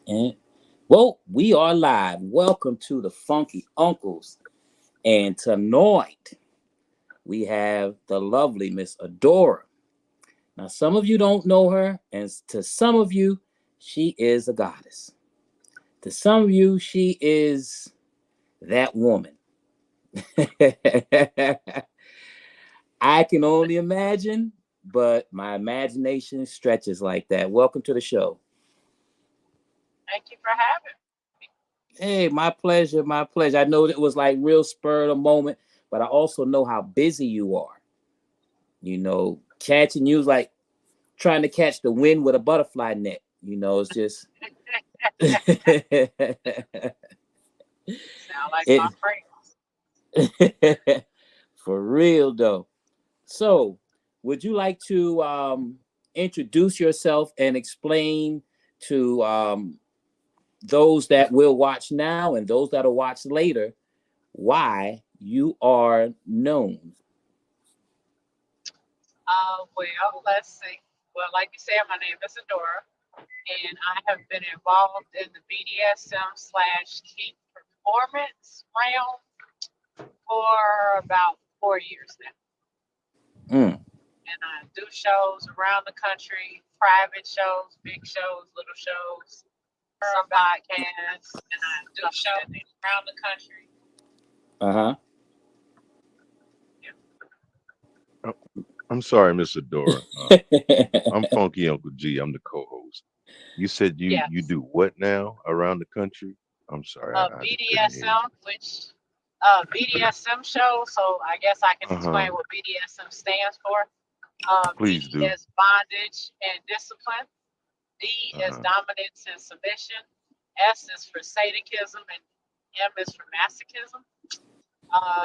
And well, we are live. Welcome to the Funky Uncles. And tonight we have the lovely Miss Adora. Now, some of you don't know her, and to some of you, she is a goddess. To some of you, she is that woman. I can only imagine, but my imagination stretches like that. Welcome to the show. Thank you for having me. Hey, my pleasure, my pleasure. I know it was like real spur of the moment, but I also know how busy you are. Catching you is like trying to catch the wind with a butterfly net. It's just Sound like my it friends. for real though. So, would you like to introduce yourself and explain to those that will watch now and those that'll watch later why you are known? Let's see. Well, like you said, my name is Adora, and I have been involved in the BDSM slash kink performance realm for about 4 years now. Mm. And I do shows around the country, private shows, big shows, little shows, some podcasts, and I do shows around the country. Uh Oh, I'm sorry, Miss Adora. huh. I'm Funky Uncle G. I'm the co-host. You said you Yes. do what now around the country? I'm sorry, I just couldn't hear you. BDSM, which BDSM show. So I guess I can Uh-huh. explain what BDSM stands for. Please BD do. is bondage and discipline. D is Uh-huh. dominance and submission. S is for sadism, and M is for masochism.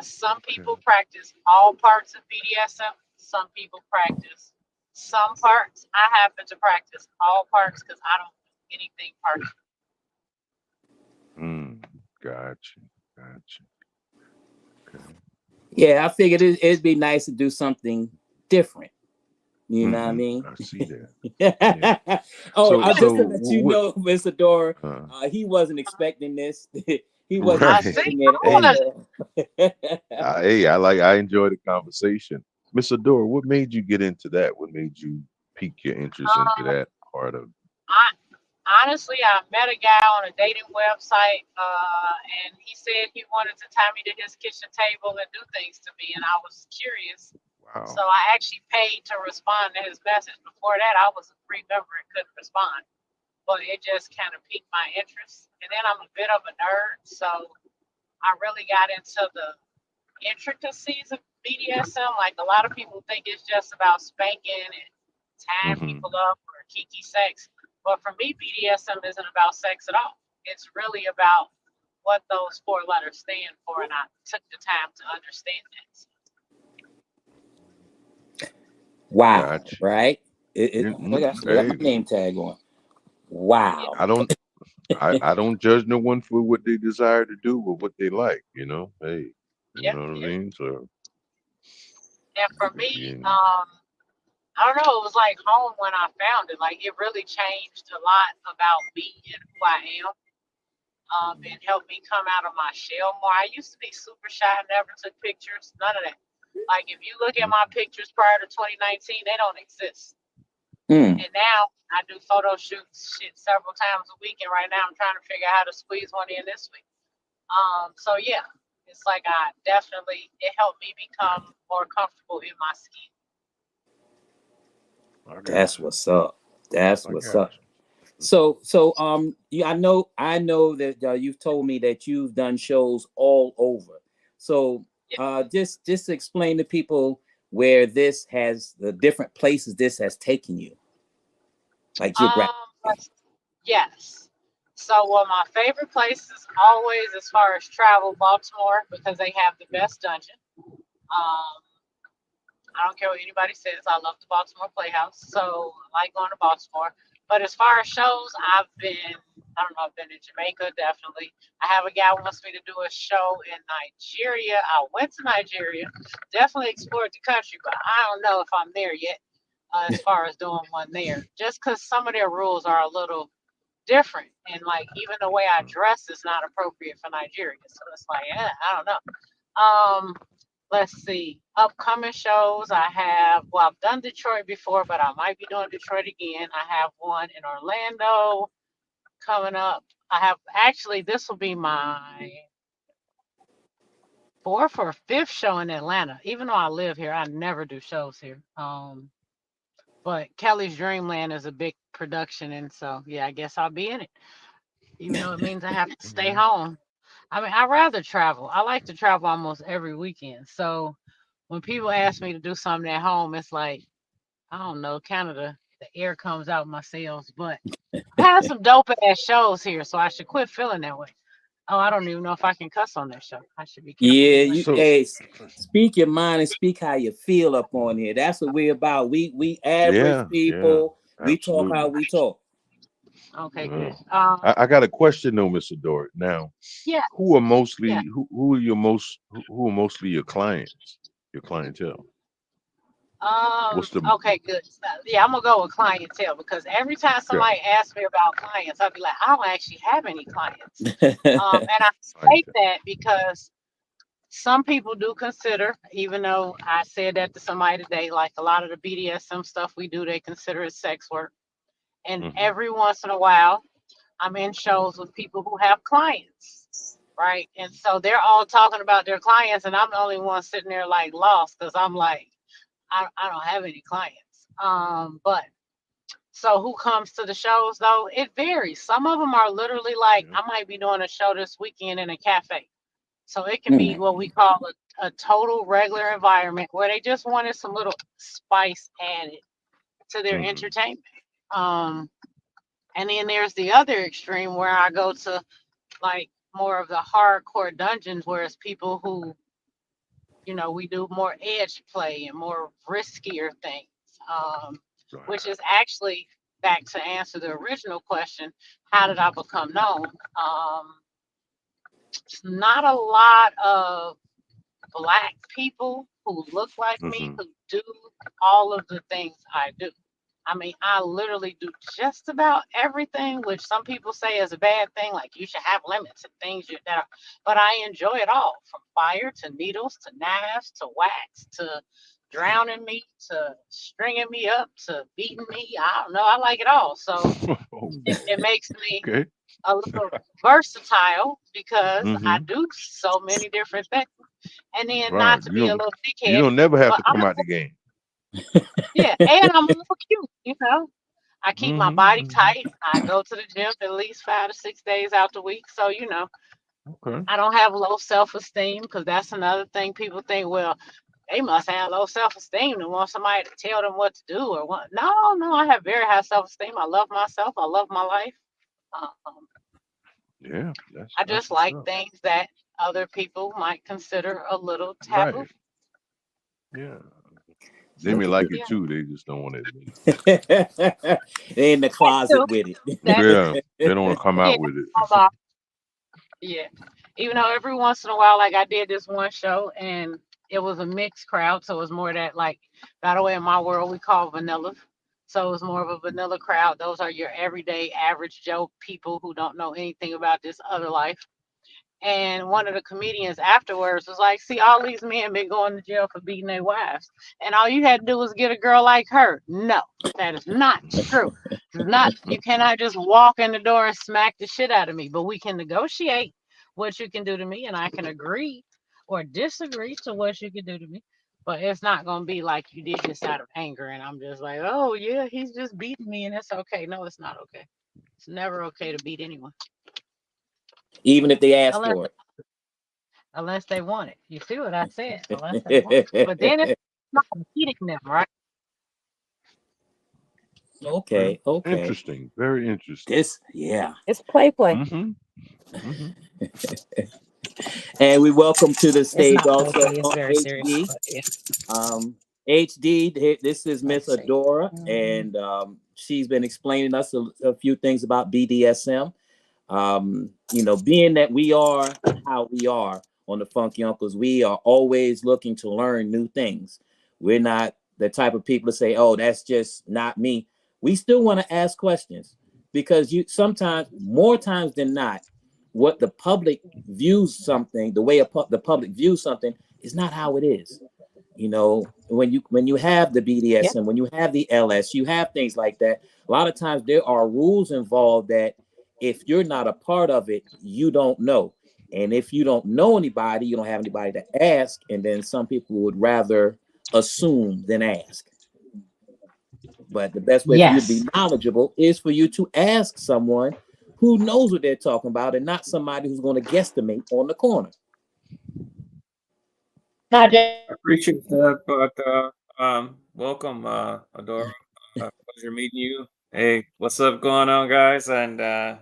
Some people Okay. practice all parts of BDSM. Some people practice some parts. I happen to practice all parts because I don't do anything partial. Mm, gotcha. Gotcha. Okay. Yeah, I figured it'd be nice to do something different. You know what I Mm-hmm. mean? I see that. Yeah. Oh, So I Yeah, just so to let you what know, Mr. Dora, uh he wasn't expecting this. He wasn't I right. see. expecting I it at Hey, was. all. hey, I enjoy the conversation. Miss Adora, what made you get into that? What made you pique your interest into Um, that part of I honestly, I met a guy on a dating website, and he said he wanted to tie me to his kitchen table and do things to me, and I was curious. So wow. I actually paid to respond to his message. Before that, I was a free member and couldn't respond, but it just kind of piqued my interest. And then I'm a bit of a nerd, so I really got into the intricacies of BDSM. Like a lot of people think it's just about spanking and tying Mm-hmm. people up or kinky sex. But for me, BDSM isn't about sex at all. It's really about what those four letters stand for, and I took the time to understand that. Wow, Gotcha. right? Look, I still got my Hey, name tag on. Yeah, Wow. I don't I don't judge no one for what they desire to do or what they like, you know. Hey, you yeah, know what I yeah. mean? So And for me, yeah. I don't know, it was like home when I found it. Like it really changed a lot about me and who I am. And helped me come out of my shell more. I used to be super shy, never took pictures, none of that. Like if you look at Mhm. my pictures prior to 2019, they don't exist. Mm. And now I do photo shoots shit several times a week, and right now I'm trying to figure out how to squeeze one in this week. So yeah, it's like I definitely it helped me become more comfortable in my skin. I got That's you. what's up. That's I what's got up. you. Yeah, I know that you've told me that you've done shows all over. So, Yeah. just to explain to people where this has the different places this has taken you, like geographically. But yes. So, well, my favorite place is always, as far as travel, Baltimore, because they have the best dungeon. I don't care what anybody says. I love the Baltimore Playhouse, so I like going to Baltimore. But as far as shows, I don't know, I've been in Jamaica, definitely. I have a guy who wants me to do a show in Nigeria. I went to Nigeria, definitely explored the country, but I don't know if I'm there yet as far as doing one there. Just because some of their rules are a little different, and like even the way I dress is not appropriate for Nigeria. So it's like, I don't know. Let's see, upcoming shows I have. Well, I've done Detroit before, but I might be doing Detroit again. I have one in Orlando coming up. I have actually, this will be my fourth or fifth show in Atlanta. Even though I live here, I never do shows here. But Kelly's Dreamland is a big production, and so yeah, I guess I'll be in it, even though it means I have to stay home. I mean, I rather travel. I like to travel almost every weekend. So when people ask me to do something at home, it's like, I don't know, Canada, the air comes out my sails. But I have some dope ass shows here, so I should quit feeling that way. Oh, I don't even know if I can cuss on that show. I should be careful. Yeah, with you So hey, speak your mind and speak how you feel up on here. That's what we're about. We average yeah, people. We talk how absolutely. we talk. that. Okay, Yeah. good. I got a question though, Mr. Dort. Now, Yeah, who are mostly yeah. who are your most who are mostly your clients, your clientele? What's the Okay, good. So, yeah, I'm gonna go with clientele because every time okay, somebody asks me about clients, I'll be like, I don't actually have any clients. And I say clientele? that because some people do consider, even though I said that to somebody today, like a lot of the BDSM stuff we do, they consider it sex work. And Mhm. every once in a while, I'm in shows with people who have clients, right? And so they're all talking about their clients, and I'm the only one sitting there like lost because I'm like, I don't have any clients. But so who comes to the shows though? It varies. Some of them are literally like, Yeah. I might be doing a show this weekend in a cafe. So it can be Mm. what we call a total regular environment where they just wanted some little spice added to their Mhm. entertainment. Um, and then there's the other extreme where I go to like more of the hardcore dungeons where it's people who, we do more edge play and more riskier things. Right. Which is actually back to answer the original question, how did I become known? Not a lot of Black people who look like me Mhm. who do all of the things I do. I mean, I literally do just about everything, which some people say is a bad thing. Like you should have limits and things that are, but I enjoy it all from fire to needles to knives to wax to drowning me to stringing me up to beating me. I don't know. I like it all. So it makes me Okay. a little versatile because I Mhm. do so many different things. And then not Right. to be a little You dickhead, don't never have but to come out the game. yeah, and I'm a little cute. I keep my Mhm. body Mhm. tight. I go to the gym at least 5 to 6 days out the week. So, Okay. I don't have low self-esteem because that's another thing people think, well, they must have low self-esteem and want somebody to tell them what to do or what. No, no, I have very high self-esteem. I love myself. I love my life. Um, Yeah. I That's just what's like up. things that other people might consider a little taboo. Right. Yeah. They may Look at like this. it Yeah, too. They just don't want to admit They in the that closet too. with it. That Yeah. They don't want to come yeah. out with it. Yeah. Even though every once in a while, like I did this one show and it was a mixed crowd. So it was more that, like, by the way, in my world, we call vanilla. So it was more of a vanilla crowd. Those are your everyday average Joe people who don't know anything about this other life. And one of the comedians afterwards was like, see, all these men been going to jail for beating their wives. And all you had to do was get a girl like her. No, that is not true. It's not, you cannot just walk in the door and smack the shit out of me, but we can negotiate what you can do to me and I can agree or disagree to what you can do to me. But it's not gonna be like you did this out of anger and I'm just like, oh yeah, he's just beating me and it's okay. No, it's not okay. It's never okay to beat anyone. Even if they ask Unless for unless they want it. You see what I said? Unless they want it. But then it's it. not beating them, right? Okay. Okay. Interesting. Very interesting. Yeah. It's play. Mhm. Mhm. And we welcome to the It's stage not play. also It's very serious. HD. But yeah, HD, this is Miss let's see. Adora, and she's been explaining us a few things about BDSM. Being that we are how we are on the Funky Uncles, we are always looking to learn new things. We're not the type of people to say, oh, that's just not me. We still want to ask questions. because you sometimes, more times than not, what the public views something, the way the public views something is not how it is. You know, when you have the Yep. BDSM, when you have the LS, you have things like that. A lot of times there are rules involved that if you're not a part of it, you don't know. And if you don't know anybody, you don't have anybody to ask. And then some people would rather assume than ask. But the best way for you to be Yes. knowledgeable is for you to ask someone who knows what they're talking about and not somebody who's going to guesstimate on the corner. Not I appreciate that, but welcome, Adora. Pleasure meeting you. Hey, what's up going on, guys? And wow,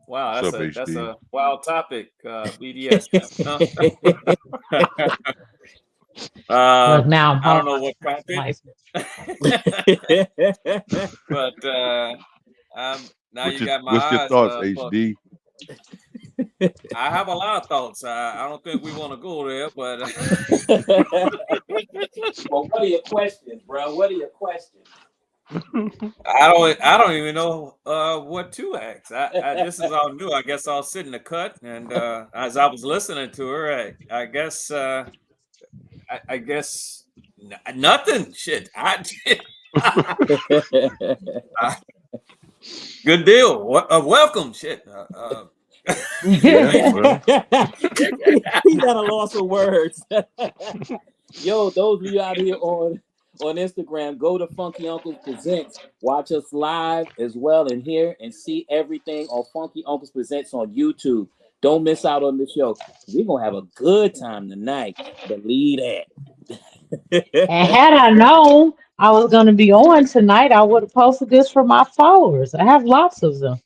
What's up, that's HD? a wild topic, BDSM. look now. I don't know what prompted, Like, but now you got my What's your eyes. thoughts, Hooked. HD? I have a lot of thoughts. I don't think we want to go there, but Well, what are your questions, bro? What are your questions? I don't even know what to ask. This is all new. I guess I'll sit in the cut, and as I was listening to her, I guess I guess nothing. Shit, good deal. Welcome. Shit. Yeah, well, He's at a loss of words. Yo, those of you out here on Instagram, go to Funky Uncles Presents. Watch us live as well in here and see everything on Funky Uncles Presents on YouTube. Don't miss out on the show. We're gonna have a good time tonight. Believe that. and had I known I was going to be on tonight, I would have posted this for my followers. I have lots of them,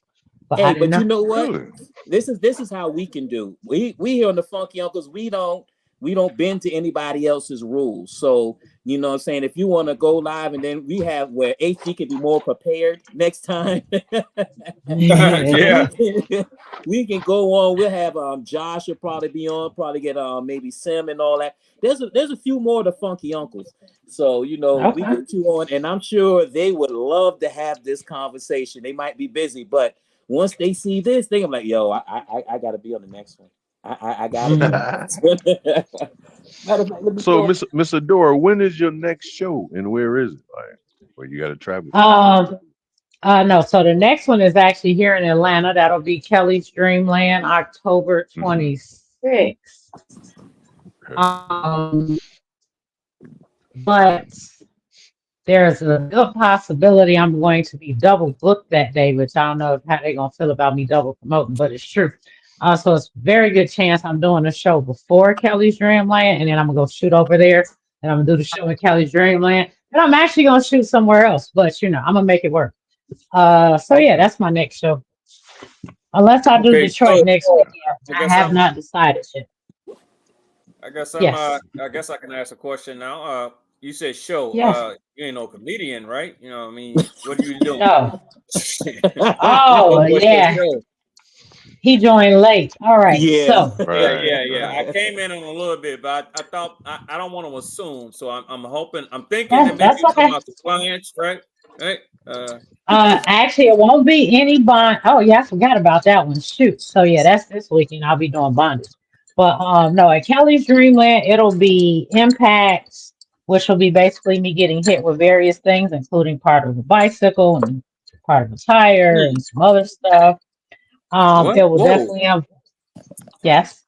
but I Hey, didn't but you know. know what? really? This is how we can do. We here on the Funky Uncles, we don't bend to anybody else's rules. So you know what I'm saying, if you want to go live, and then we have where HD can be more prepared next time. Yeah. we can go on. We'll have Josh will probably be on, probably get maybe Sim and all that. There's a few more of the Funky Uncles. So we Okay. get you on, and I'm sure they would love to have this conversation. They might be busy, but once they see this, they're like, yo, I gotta be on the next one. I gotta be on the next one. Matter of fact, let me So, go- Miss Adora, when is your next show and where is it? Like, where you got to travel? No, so the next one is actually here in Atlanta. That'll be Kelly's Dreamland, October 26th. Okay. But there's a good possibility I'm going to be double booked that day, which I don't know how they're gonna feel about me double promoting, but it's true. So it's a very good chance I'm doing a show before Kelly's Dreamland, and then I'm gonna go shoot over there, and I'm gonna do the show in Kelly's Dreamland, and I'm actually gonna shoot somewhere else, but I'm gonna make it work. So yeah, that's my next show. Unless I do Okay, Detroit so next weekend. I I guess have I'm- not decided yet. I guess Yes. I guess I can ask a question now. You said show. Yes. You ain't no comedian, right? You know, what I mean, what are you doing? No. Oh, what's your Yeah. show? He joined late. All right. Yeah. So Right. Yeah. I right. came in on a little bit, but I thought I don't want to assume, so I'm hoping, I'm thinking that maybe that's you're talking okay. about the clients, right? Right? Actually, it won't be any bond. Oh, yeah, I forgot about that one. Shoot. So yeah, that's this weekend. I'll be doing bondage. But no, at Kelly's Dreamland, it'll be impacts, which will be basically me getting hit with various things, including part of a bicycle and part of a tire and some other stuff. What? It will Whoa. definitely yes.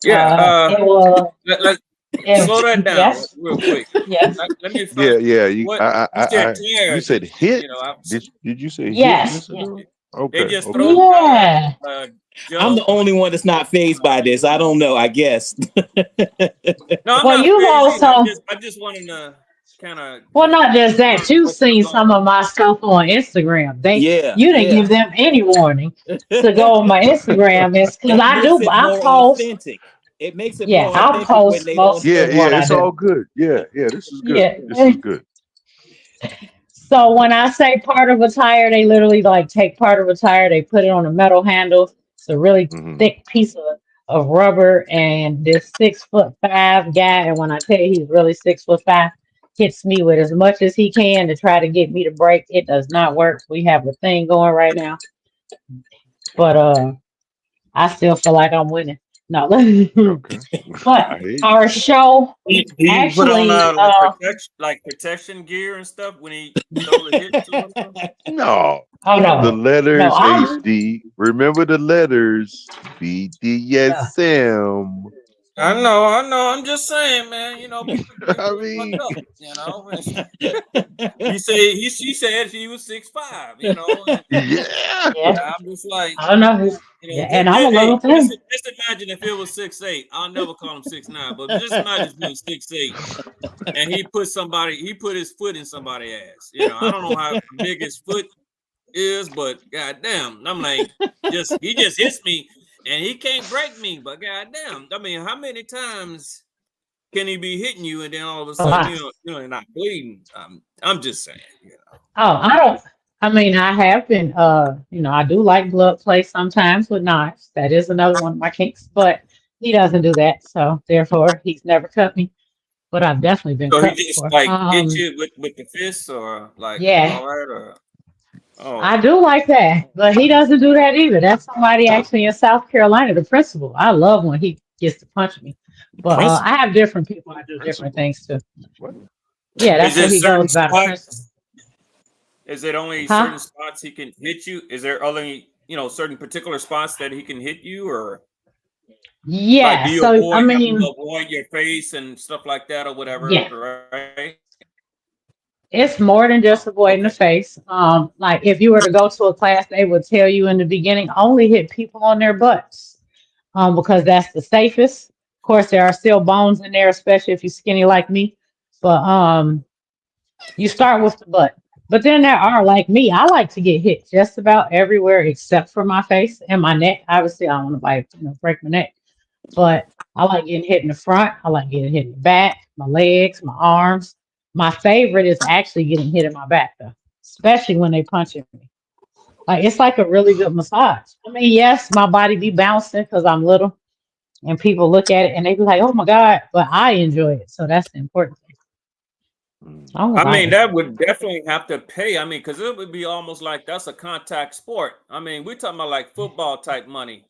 Yeah. It will. Slow that down Yes. real quick. Yes. Let me Yeah, find yeah. You, what I, you said. you Tires. said hit. You know, Did you say hit, Yes. Miss Yes. Adora? they Okay. just Okay. throw Yeah. I'm the only one that's not phased by this. I don't know, I guess. No, I'm Well, not you've phased either. also I just wanted to kind of well, not just that. You've seen some of my stuff on Instagram. Yeah, You didn't yeah. give them any warning to go on my Instagram. It's because It I makes do. it I more post. authentic. It makes it Yeah, more I authentic when post they don't. most Yeah, of what I it's do. all good. Yeah, this is good. Yeah. This is good. So when I say part of a tire, they literally like take part of a tire, they put it on a metal handle. It's a really Mhm. thick piece of rubber, and this 6'5" guy, and when I tell you he's really 6'5", hits me with as much as he can to try to get me to break. It does not work. We have a thing going right now, but I still feel like I'm winning. No, Okay. but I hear you. our show Do you put on actually, like protection gear and stuff when he throws a hit to him? No, oh the no, no, letters I'm HD. Remember the letters yeah. BDSM. I know. I'm just saying, man. You know, people I get fucked mean, up. You know, she said she was 6'5". You know, and yeah. Yeah, I'm just like, I don't know. you know, Yeah, and I'm a little hey, thing. just imagine if it was 6'8". I'll never call him 6'9", but just imagine if he was 6'8", and he put his foot in somebody's ass. You know, I don't know how big his foot is, but goddamn, I'm like, he just hits me, and he can't break me. But goddamn, I mean, how many times can he be hitting you, and then all of a A sudden, lot. you're not bleeding? I'm just saying, you know. Oh, I don't. I mean, I have been. I do like blood play sometimes with knives. That is another one of my kinks. But he doesn't do that, so therefore he's never cut me. But I've definitely been So he cut just before. like hit you with the fist, or like Yeah, all right, or oh, I do like that, but he doesn't do that either. That's somebody actually in South Carolina, the principal. I love when he gets to punch me. But Prince. I have different people I do different Principal. things to. What? Yeah, is that's there what he certain goes by, the principal. spots? Is it only Huh? certain spots he can hit you? Is there only certain particular spots that he can hit you, or like Yeah. do you So I mean, avoid your face and stuff like that, or whatever, yeah. right? It's more than just Oh, avoiding the okay. face. Like if you were to go to a class, they would tell you in the beginning only hit people on their butts, because that's the safest. Of course, there are still bones in there, especially if you're skinny like me. But you start with the butt. But then there are like me. I like to get hit just about everywhere except for my face and my neck. Obviously, I don't want to break my neck, but I like getting hit in the front. I like getting hit in the back, my legs, my arms. My favorite is actually getting hit in my back though, especially when they punching me. Like it's like a really good massage. I mean, yes, my body be bouncing because I'm little, and people look at it and they be like, "Oh my god," but I enjoy it, so that's the important thing. Mm. I don't I mean, mind. that would definitely have to pay. I mean, because it would be almost like that's a contact sport. I mean, we're talking about like football type money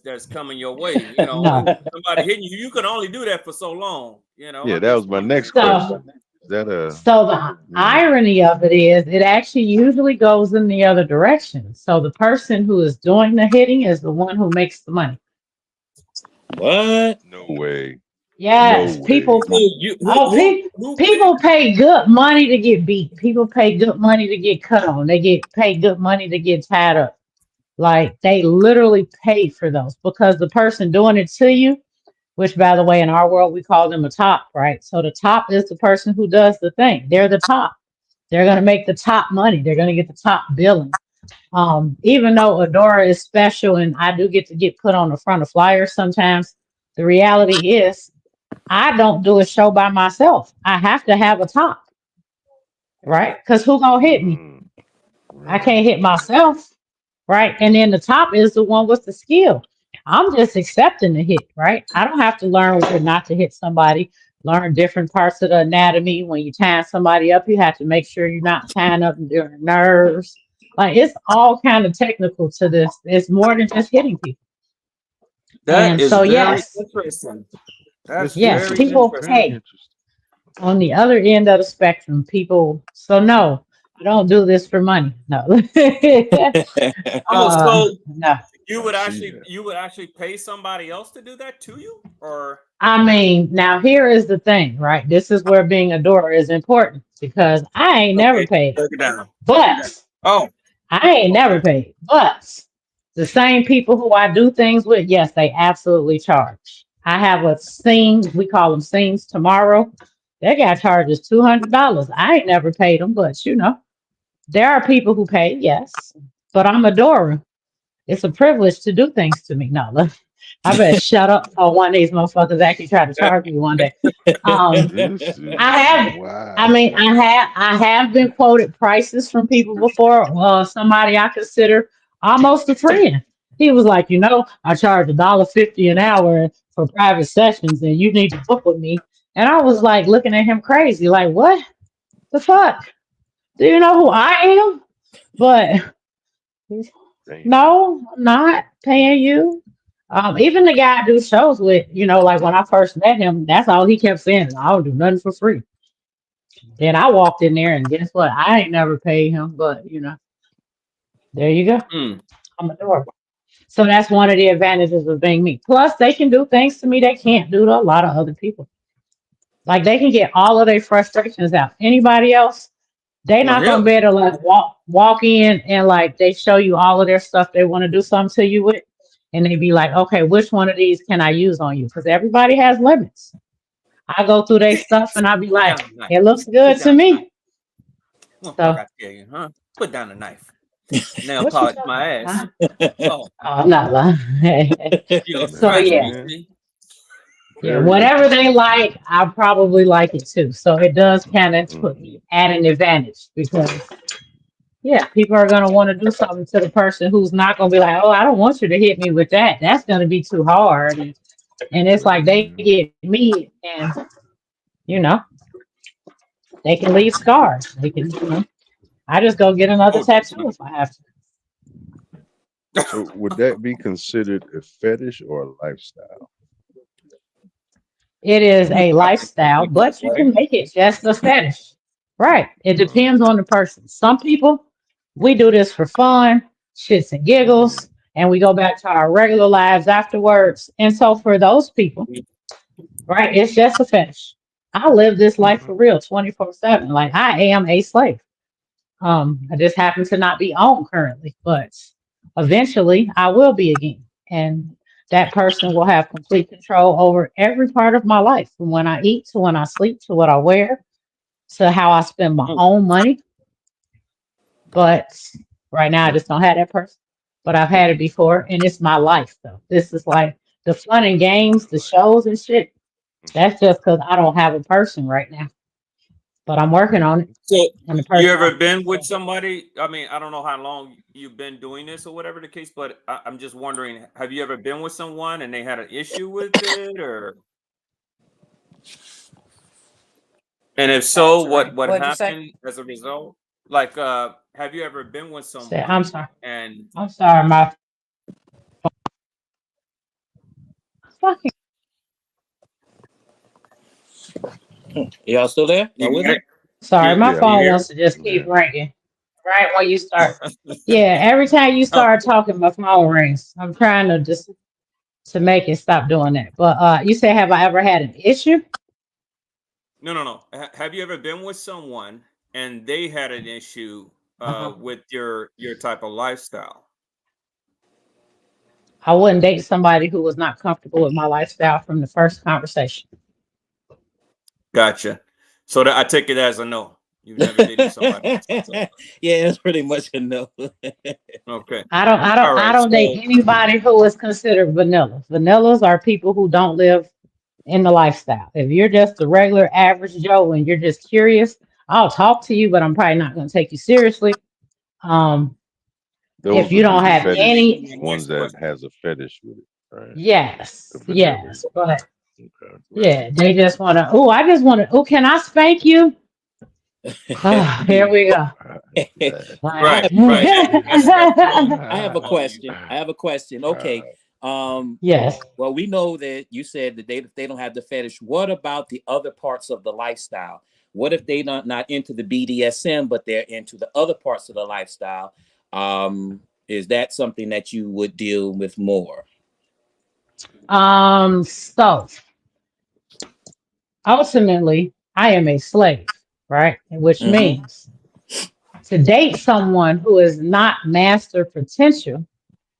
that's coming your way. You know, No. and somebody hitting you, you can only do that for so long. You know, Yeah, I'm that just was my wondering. next So, question. Is that so the you know, irony of it is, it actually usually goes in the other direction. So the person who is doing the hitting is the one who makes the money. What? no way. No Yes, way. So you who people pay good money to get beat. People pay good money to get cut on. They get paid good money to get tied up. Like they literally pay for those because the person doing it to you, which by the way, in our world we call them a top, right? So the top is the person who does the thing. They're the top. They're gonna make the top money. They're gonna get the top billing. Even though Adora is special and I do get to get put on the front of flyers sometimes, the reality is I don't do a show by myself. I have to have a top, right? Because who gonna hit me? Mm, I right. can't hit myself, right? And then the top is the one with the skill. I'm just accepting the hit, right? I don't have to learn where not to hit somebody, learn different parts of the anatomy. When you tie somebody up, you have to make sure you're not tying up their nerves. Like it's all kind of technical to this. It's more than just hitting people. that And is so very yes, interesting. That's yes, very Interesting. people Very interesting. pay interesting. on the other end of the spectrum. People, so no, I don't do this for money. No. Oh, so No. I see that. you would actually pay somebody else to do that to you, or I mean, now here is the thing, right? This is where being a daughter is important because I ain't never okay, paid. break it down. But Oh, I ain't never okay. paid. But the same people who I do things with, yes, they absolutely charge. I have a scene, we call them scenes tomorrow. That guy charges $200. I ain't never paid them, but there are people who pay, yes. But I'm a Dora. It's a privilege to do things to me. No, look, I better shut up for one of these motherfuckers actually try to charge me one day. Um, This I is have, I wow. mean, I have been quoted prices from people before. Somebody I consider almost a friend. He was like, I charge $1.50 an hour for private sessions, and you need to book with me. And I was like looking at him crazy, like, what? The fuck? Do you know who I am? But Damn. no, I'm not paying you. Even the guy I do shows with, like when I first met him, that's all he kept saying. I don't do nothing for free. Then I walked in there and guess what? I ain't never paid him, but there you go. Mm. I'm adorable. So that's one of the advantages of being me. Plus, they can do things to me they can't do to a lot of other people. Like they can get all of their frustrations out. Anybody else, they Well, not gonna be really? able to like walk in and like they show you all of their stuff they want to do something to you with, and they be like, okay, which one of these can I use on you? Because everybody has limits. I go through their stuff and I be Put like, down the knife. it looks Put good to down the knife. me. What the So fuck I tell you, huh? Put down the knife. Nail what you polish talking my about? ass. Huh? Oh, Oh, I'm not lying. you gonna So scratch me, yeah. Man, see? Yeah, very whatever they interesting. like, I probably like it too. So it does kind of put Mhm. me at an advantage because, yeah, people are going to want to do something to the person who's not going to be like, oh, I don't want you to hit me with that. That's going to be too hard. And it's like they Mhm. get me and, you know, they can leave scars. They can, I just go get another Oh, tattoo definitely. if I have to. So would that be considered a fetish or a lifestyle? It is a I think that's lifestyle, pretty good, but you right? can make it just a fetish. Right. It Uh, depends on the person. Some people, we do this for fun, shits and giggles, and we go back to our regular lives afterwards. And so for those people, right, it's just a fetish. I live this life okay. for real 24/7. Like I am a slave. I just happen to not be on currently, but eventually I will be again. And that person will have complete control over every part of my life, from when I eat to when I sleep to what I wear to how I spend my Mm. own money. But right now I just don't have that person. But I've had it before and it's my life though. This is like the fun and games, the shows and shit. That's just because I don't have a person right now. But I'm working on it. So, And the you person ever I been with somebody? I mean, I don't know how long you've been doing this or whatever the case, but I'm just wondering, have you ever been with someone and they had an issue with it, or and if so, what What'd you say? happened as a result? Like, have you ever been with said, I'm someone sorry. and I'm sorry, my fucking Y'all still there? Y'all you with got me? it? sorry, You my Yeah, you I'm phone hear? here. wants to just I'm keep here. ringing. Right when you start. Yeah, every time you Oh, start talking, my phone rings. I'm trying to just to make it stop doing that. But you said, have I ever had an issue? no, no, no. Have you ever been with someone and they had an issue Uh-huh. with your type of lifestyle? I wouldn't date somebody who was not comfortable with my lifestyle from the first conversation. Gotcha. So that I take it as a no. You've never dated somebody. So, Yeah, it's pretty much a no. okay. I don't I All don't I right. don't date So anybody who is considered vanilla. Vanillas are people who don't live in the lifestyle. If you're just a regular average Joe and you're just curious, I'll talk to you, but I'm probably not going to take you seriously. Um, if Those you would be don't the that have leads me fetish to any, my ones next that question. has a fetish with it, right? The yes, vanilla. yes, but Okay. Right. yeah, they just want to. Oh, I just want to. Oh, can I spank you? Oh, here we go. That. Like, Right. Right. That's one. I have a Oh, you. question. I have a question. Okay. Um, yes. well, we know that you said that they don't have the fetish. What about the other parts of the lifestyle? What if they not into the BDSM, but they're into the other parts of the lifestyle? Is that something that you would deal with more? So ultimately, I am a slave, right? Which Mm-hmm. means to date someone who is not master potential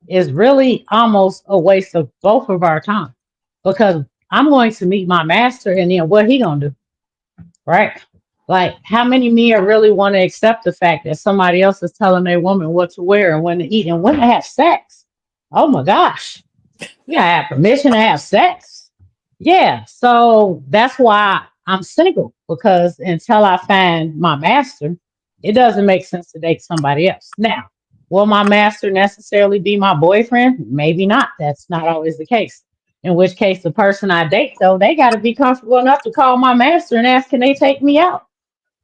is really almost a waste of both of our time because I'm going to meet my master and then what he gonna do, right? Like how many men really want to accept the fact that somebody else is telling a woman what to wear and when to eat and when to have sex? Oh my gosh, you gotta have permission to have sex. Yeah, so that's why I'm single because until I find my master, it doesn't make sense to date somebody else. Now, will my master necessarily be my boyfriend? Maybe not. That's not always the case. In which case, the person I date, though, they got to be comfortable enough to call my master and ask, can they take me out?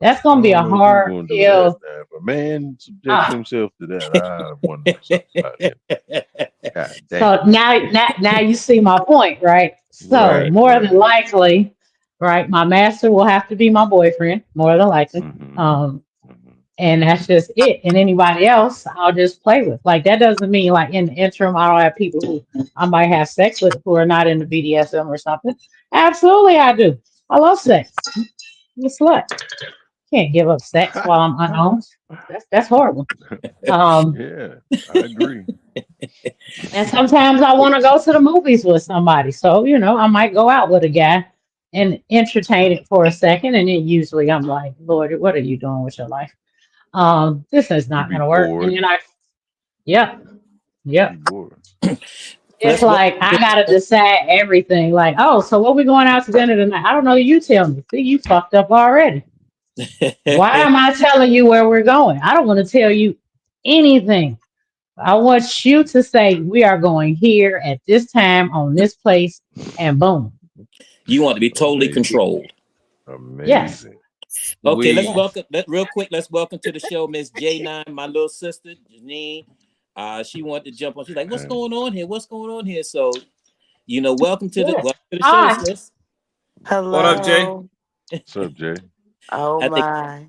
That's I gonna be a don't know who's hard gonna do that pill. now. If a man subjects Ah, himself to that, I wonder something about him. God damn. so now you see my point, right? So Right, more than right. likely, right, my master will have to be my boyfriend, more than likely. Mm-hmm. Um, Mm-hmm. and that's just it. And anybody else, I'll just play with. Like that doesn't mean like in the interim, I don't have people who I might have sex with who are not into BDSM or something. Absolutely, I do. I love sex. I'm a slut. Can't give up sex while I'm unowned. That's horrible. Um, Yeah, I agree. and sometimes I want to go to the movies with somebody. So, I might go out with a guy and entertain it for a second. And then usually I'm like, Lord, what are you doing with your life? This is You not be gonna work. And bored. then yep, You be yep. bored. It's Let's welcome like I to the gotta show. decide everything. Like, oh, so what we going out to dinner tonight? I don't know. You tell me. See, you fucked up already. Why am I telling you where we're going? I don't want to tell you anything. I want you to say we are going here at this time on this place, and boom. You want to be totally Amazing. controlled. Yes, Amazing. Okay, let's We yes. welcome let real quick. Let's welcome to the show Miss J9, my little sister Janine. She wanted to jump on. She's like, "What's Okay. going on here? What's going on here?" So, Yes. welcome to the show, Hi. sis. what up, Jay? Hello. What's up, Jay? Oh I think my.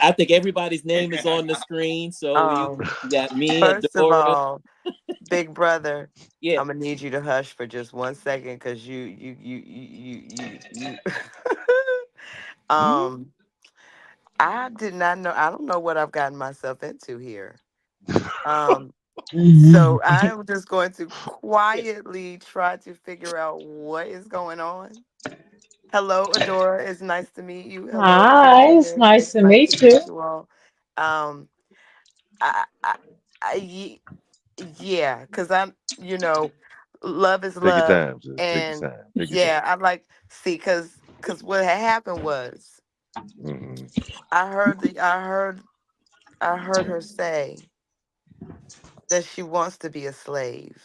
I think everybody's name is on the screen. So Um, you got me, First of Adora. all, big brother, Yeah. I'm gonna need you to hush for just 1 second because you Mhm. um I did not know. I don't know what I've gotten myself into here. Um, Mhm. so I'm just going to quietly try to figure out what is going on. Hello, Adora. It's nice to meet you. Hello, Hi, it's gentlemen. nice It's to nice to meet you. meet you all. Um, I, I, yeah, because love is Take your love, time, sis. Take and your time. Take your yeah, time. I like see because what had happened was Mm-hmm. I heard her say that she wants to be a slave.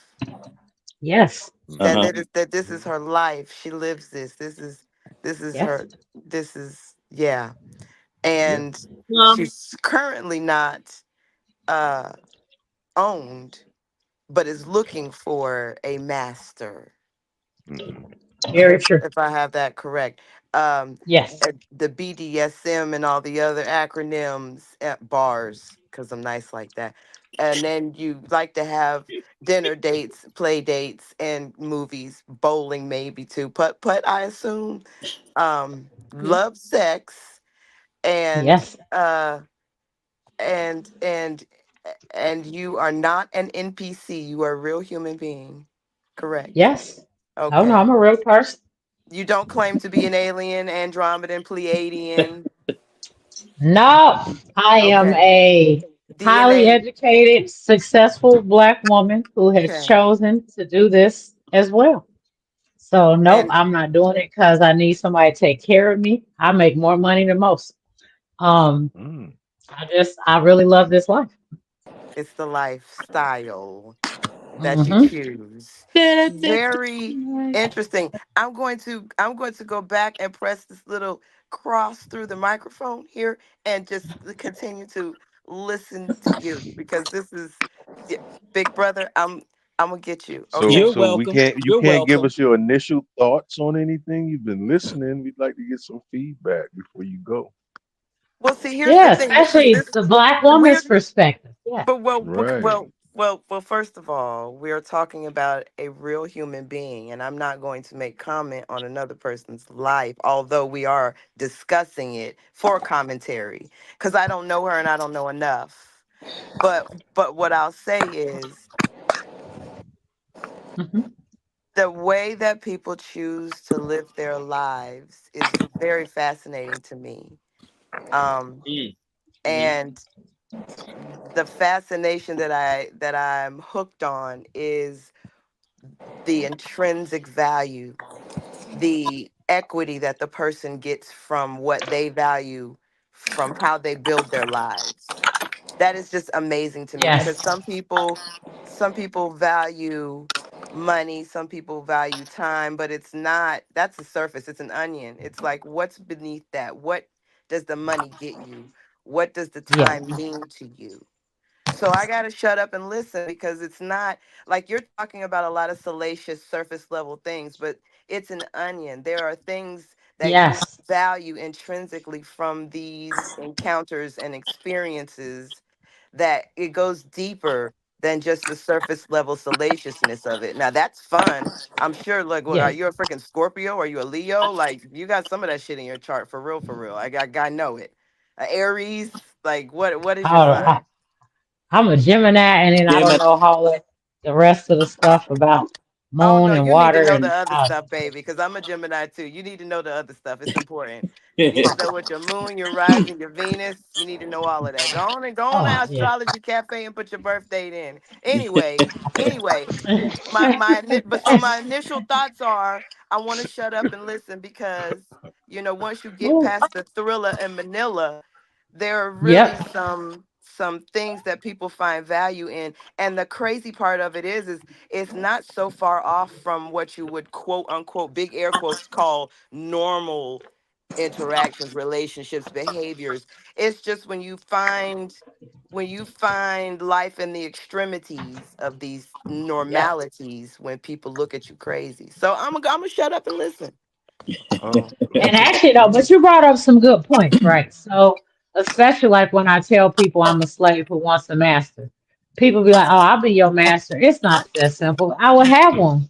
Yes, Uh huh. That this is her life. She lives this. This is yes, her. This is yeah, Yeah. and she's currently not uh owned, but is looking for a master. Mm-hmm. very true. If I have that correct. Um, Yes, the BDSM and all the other acronyms at bars, because I'm nice like that. And then you like to have dinner dates, play dates, and movies, bowling maybe too. Putt, I assume. Love sex and yes, and and and you are not an NPC. You are a real human being. Correct. yes. Oh no, Okay. I'm a real person. You don't claim to be an alien, Andromedan, Pleiadian. No, I am Okay. a highly DNA. educated, successful Black woman who has Okay. chosen to do this as well. So, nope, And I'm not doing it because I need somebody to take care of me. I make more money than most. Um, Mm. I really love this life. it's the lifestyle that you Hmm. choose. Very interesting. I'm going to go back and press this little cross through the microphone here and just continue to listen to you because this is yeah, big brother. I'm gonna get you. So, You're Okay. so welcome. you You're can't give welcome. us your initial thoughts on anything. You've been listening. We'd like to get some feedback before you go. Well, see, here's the Yeah, thing. This is especially this the Black we're woman's perspective. Yeah. But Right. first of all, we are talking about a real human being, and I'm not going to make comment on another person's life, although we are discussing it for commentary, because I don't know her and I don't know enough. But what I'll say is Hmm. the way that people choose to live their lives is very fascinating to me. Um, Mm-hmm. and the fascination that I'm hooked on is the intrinsic value, the equity that the person gets from what they value from how they build their lives. That is just amazing to me because Yes. some people value money, some people value time, but it's not that's the surface, it's an onion. It's like what's beneath that? What does the money get you? What does the Yeah. time mean to you? So I got to shut up and listen, because it's not like you're talking about a lot of salacious surface level things, but it's an onion. There are things that you Yes. value intrinsically from these encounters and experiences, that it goes deeper than just the surface level salaciousness of it. Now that's fun. I'm sure. Like, what, are Yeah. you a freaking Scorpio? Are you a Leo? Like, you got some of that shit in your chart, for real, for real. I know it. Aries. Like, what is your sign? I'm a Gemini, and then I don't Gemini. know how the rest of the stuff about Oh moon no, and you need to water know the and other stuff, baby, because I'm a Gemini too. You need to know the other stuff. It's important. You need to know what your moon, your rising, your Venus. You need to know all of that. Go on to oh yeah. Astrology Cafe and put your birth date in. Anyway, but so my initial thoughts are, I want to shut up and listen, because once you get Ooh, past the thriller in Manila, there are really yep. some things that people find value in. And the crazy part of it is it's not so far off from what you would, quote unquote, big air quotes, call normal interactions, relationships, behaviors. It's just when you find life in the extremities of these Yep. normalities, when people look at you crazy. So I'm gonna shut up and listen. And actually, though, but you brought up some good points, right? So, especially like when I tell people I'm a slave who wants a master, people be like, "Oh, I'll be your master." It's not that simple. I will have one.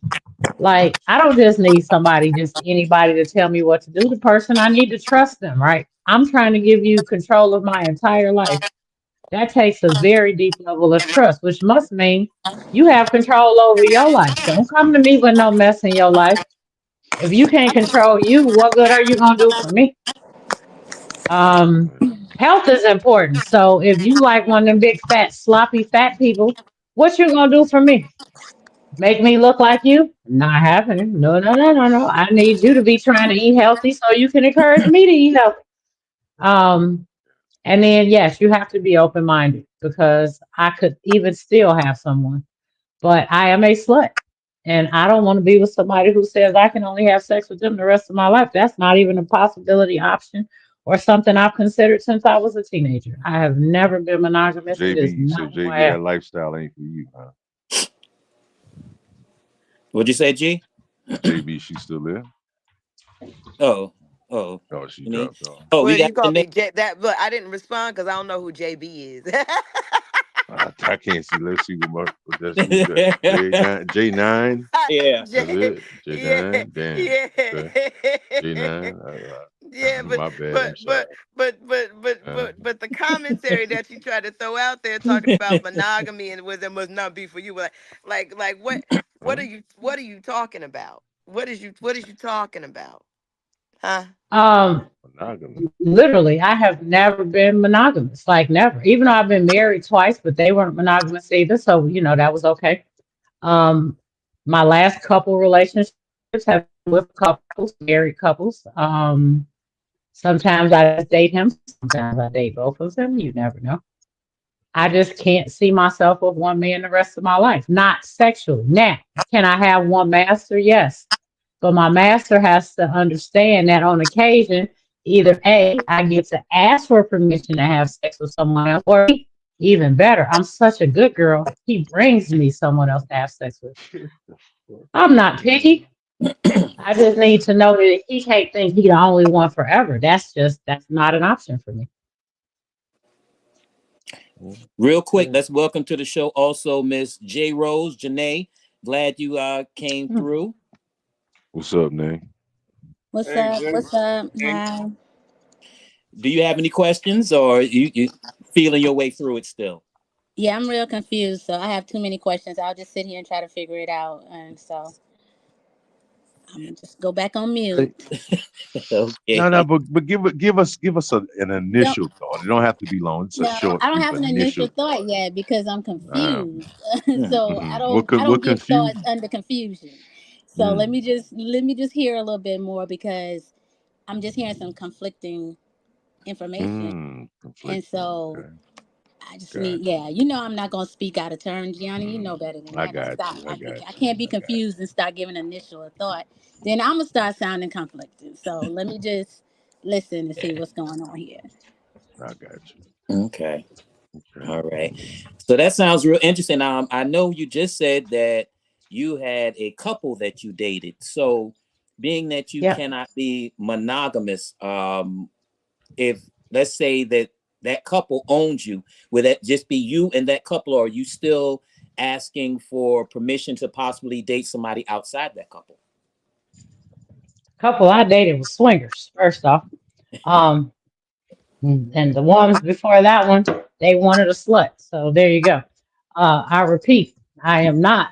Like, I don't just need somebody, just anybody to tell me what to do. The person, I need to trust them, right? I'm trying to give you control of my entire life. That takes a very deep level of trust, which must mean you have control over your life. Don't come to me with no mess in your life. If you can't control you, what good are you gonna do for me? Um, Health is important. So if you like one of them big fat sloppy fat people, what you gonna do for me? Make me look like you? Not happening. No, no, no, no, no. I need you to be trying to eat healthy so you can encourage me to eat healthy. Um, and then yes, you have to be open minded, because I could even still have someone, but I am a slut. And I don't want to be with somebody who says I can only have sex with them the rest of my life. That's not even a possibility, option, or something I've considered since I was a teenager. I have never been monogamous. It is So not who I JB, that am. lifestyle ain't for you, huh? What'd you say, G? JB, she still there? Oh, oh, Oh, she you need. dropped off. Oh, we Well, got you the called name. me that, but I didn't respond because I don't know who JB is. I can't see. Let's see what that's who's that. J9. Yeah. That's J, it. yeah, J9. Damn. yeah, Okay. J9. yeah. But My bad. but I'm sorry. but but but but Uh, but but the commentary that you tried to throw out there, talking about monogamy and was it must not be for you. Like huh? what are you talking about? What is you talking about? Huh? Um, Monogamy. Literally, I have never been monogamous, like never. Even though I've been married twice, but they weren't monogamous either. So, that was okay. Um, my last couple relationships have been with couples, married couples. Sometimes I just date him, sometimes I date both of them. You never know. I just can't see myself with one man the rest of my life, not sexually. Now, can I have one master? Yes. But my master has to understand that on occasion, either A, I get to ask for permission to have sex with someone else, or B, even better, I'm such a good girl, he brings me someone else to have sex with. I'm not picky. I just need to know that he can't think he the only one forever. That's not an option for me. Real quick, let's welcome to the show also Miss J Rose, Janae. Glad you came Hmm. through. What's up, Nate? What's Hey, up? Jay. What's up? Hey, Hi. Do you have any questions, or you feeling your way through it still? Yeah, I'm real confused, so I have too many questions. I'll just sit here and try to figure it out, and so I'm gonna just go back on mute. No, no, Okay. but give us an Don't initial thought. It don't have to be long. It's a no, short, I don't brief have an initial initial thought thought. yet because I'm Uh, confused. Hmm. So I What don't could I what don't give confused thoughts you? under confusion. So let Mm, me just hear a little bit more because I'm just hearing some conflicting information, and conflicting. so Okay, I just got need, you. yeah, I'm not gonna speak out of turn, Gianni. You know Mm, better than I that. But got stop. you. I got I you. can't be I got confused and start giving initial thought. Then I'm gonna start sounding conflicted. So let me just listen and see what's going on here. I got you. Okay. Okay. All right. So that sounds real interesting. I know you just said that you had a couple that you dated. So being that you Yep. cannot be monogamous, if let's say that couple owns you, would that just be you and that couple, or are you still asking for permission to possibly date somebody outside that couple? Couple I dated was swingers, first off. Um, and the ones before that one, they wanted a slut. So there you go. I repeat, I am not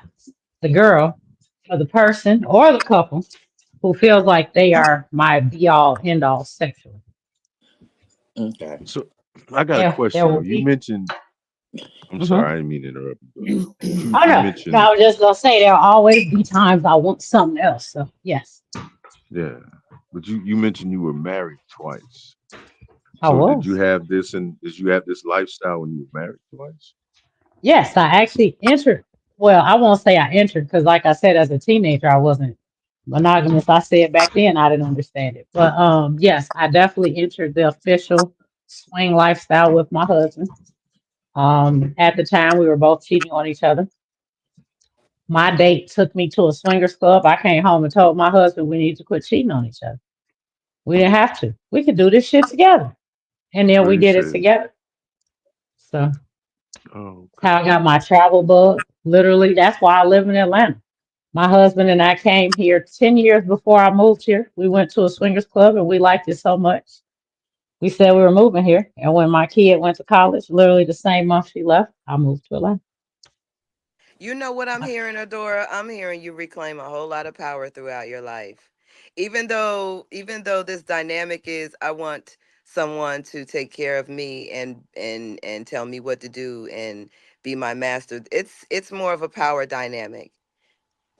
the girl for the person or the couple who feels like they are my be all end all sexually. Okay. So I got a There question will though. You be. mentioned, I'm Mhm. sorry, I didn't mean to interrupt you. You, Oh you no, no, mentioned, I was just gonna say there'll always be times I want something else. So yes, yeah, but you mentioned you were married twice. I So was. did you have this lifestyle when you were married twice? Yes, I actually entered. Well, I won't say I entered because, like I said, as a teenager, I wasn't monogamous. I said back then I didn't understand it, but yes, I definitely entered the official swing lifestyle with my husband. At the time, we were both cheating on each other. My date took me to a swingers club. I came home and told my husband we need to quit cheating on each other. We didn't have to. We could do this shit together, and then So we you did it said, together. So oh, how I okay. got my travel bug. Literally, that's why I live in Atlanta. My husband and I came here 10 years before I moved here. We went to a swingers club and we liked it so much. We said we were moving here. And when my kid went to college, literally the same month she left, I moved to Atlanta. You know what I'm hearing, Adora? I'm hearing you reclaim a whole lot of power throughout your life. Even though this dynamic is I want someone to take care of me and tell me what to do and be my master. It's more of a power dynamic.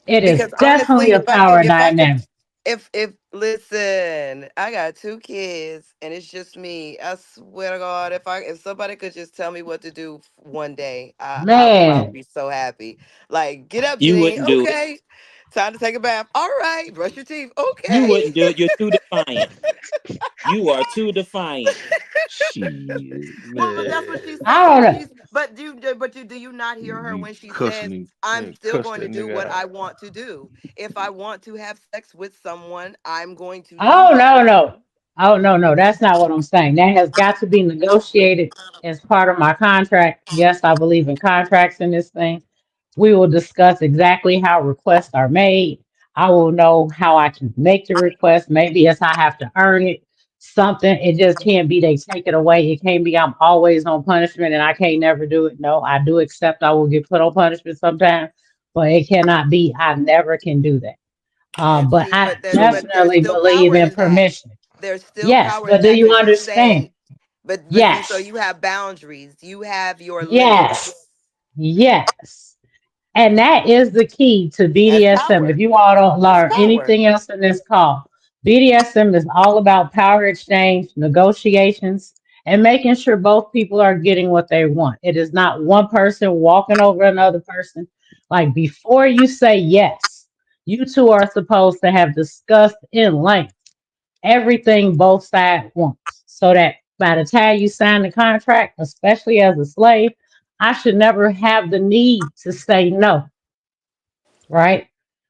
It is Because definitely honestly, a power dynamic. if listen, I got two kids and it's just me. I swear to God, if somebody could just tell me what to do one day, I would Man, be so happy. Like, get up, You Janine. wouldn't do it. Okay, time to take a bath. All right, brush your teeth. You Okay. wouldn't do it. You're too defiant. You are too defiant. Shit, Well, but that's what she man. I said. don't know. Do you not hear You her be when she says, cussing him, "I'm man, still cuss going to that do nigga what out. I want to do. If I want to have sex with someone, I'm going to do Oh, that." no, no. Oh, no, no. That's not what I'm saying. That has got to be negotiated as part of my contract. Yes, I believe in contracts in this thing. We will discuss exactly how requests are made. I will know how I can make the request. Maybe it's I have to earn it. Something. It just can't be they take it away. It can't be I'm always on punishment and I can't never do it. No, I do accept I will get put on punishment sometimes, but it cannot be I never can do that. And But see, I So but there's definitely still believe power in in that. permission. There's still Yes, power in but do that you because you're understand? saying, but so Yes, you have boundaries. You have your limits. yes, yes. And that is the key to That's BDSM. If power. you all don't That's learn power. anything else in this call, BDSM is all about power exchange, negotiations, and making sure both people are getting what they want. It is not one person walking over another person. Like before you say yes, you two are supposed to have discussed in length everything both sides wants. So that by the time you sign the contract, especially as a slave, I should never have the need to say no, right?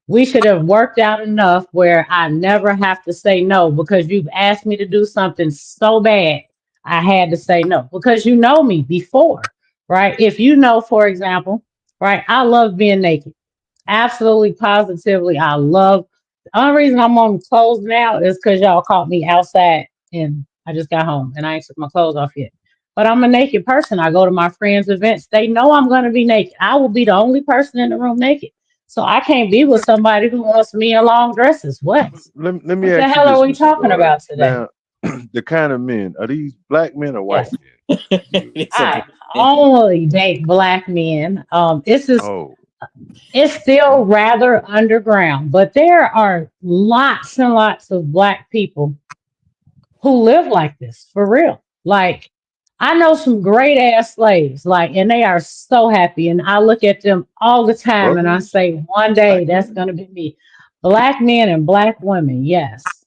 We should have worked out enough where I never have to say no because you've asked me to do something so bad, I had to say no because you know me before, right? If you know, for example, right, I love being naked. Absolutely, positively, I love. The only reason I'm on clothes now is because y'all caught me outside and I just got home and I ain't took my clothes off yet. But I'm a naked person. I go to my friends' events. They know I'm going to be naked. I will be the only person in the room naked. So I can't be with somebody who wants me in long dresses. What? let me What the ask you hell are this, we Mr. talking Dora. about today? Now, the kind of men, are these black men or white Yes. men? You, It's a I black man. only date black men. This is oh, it's still rather underground, but there are lots and lots of black people who live like this for real. Like I know some great ass slaves, like, and they are so happy. And I look at them all the time and I brothers, say, one day black that's men. gonna be me. Black men and black women, yes.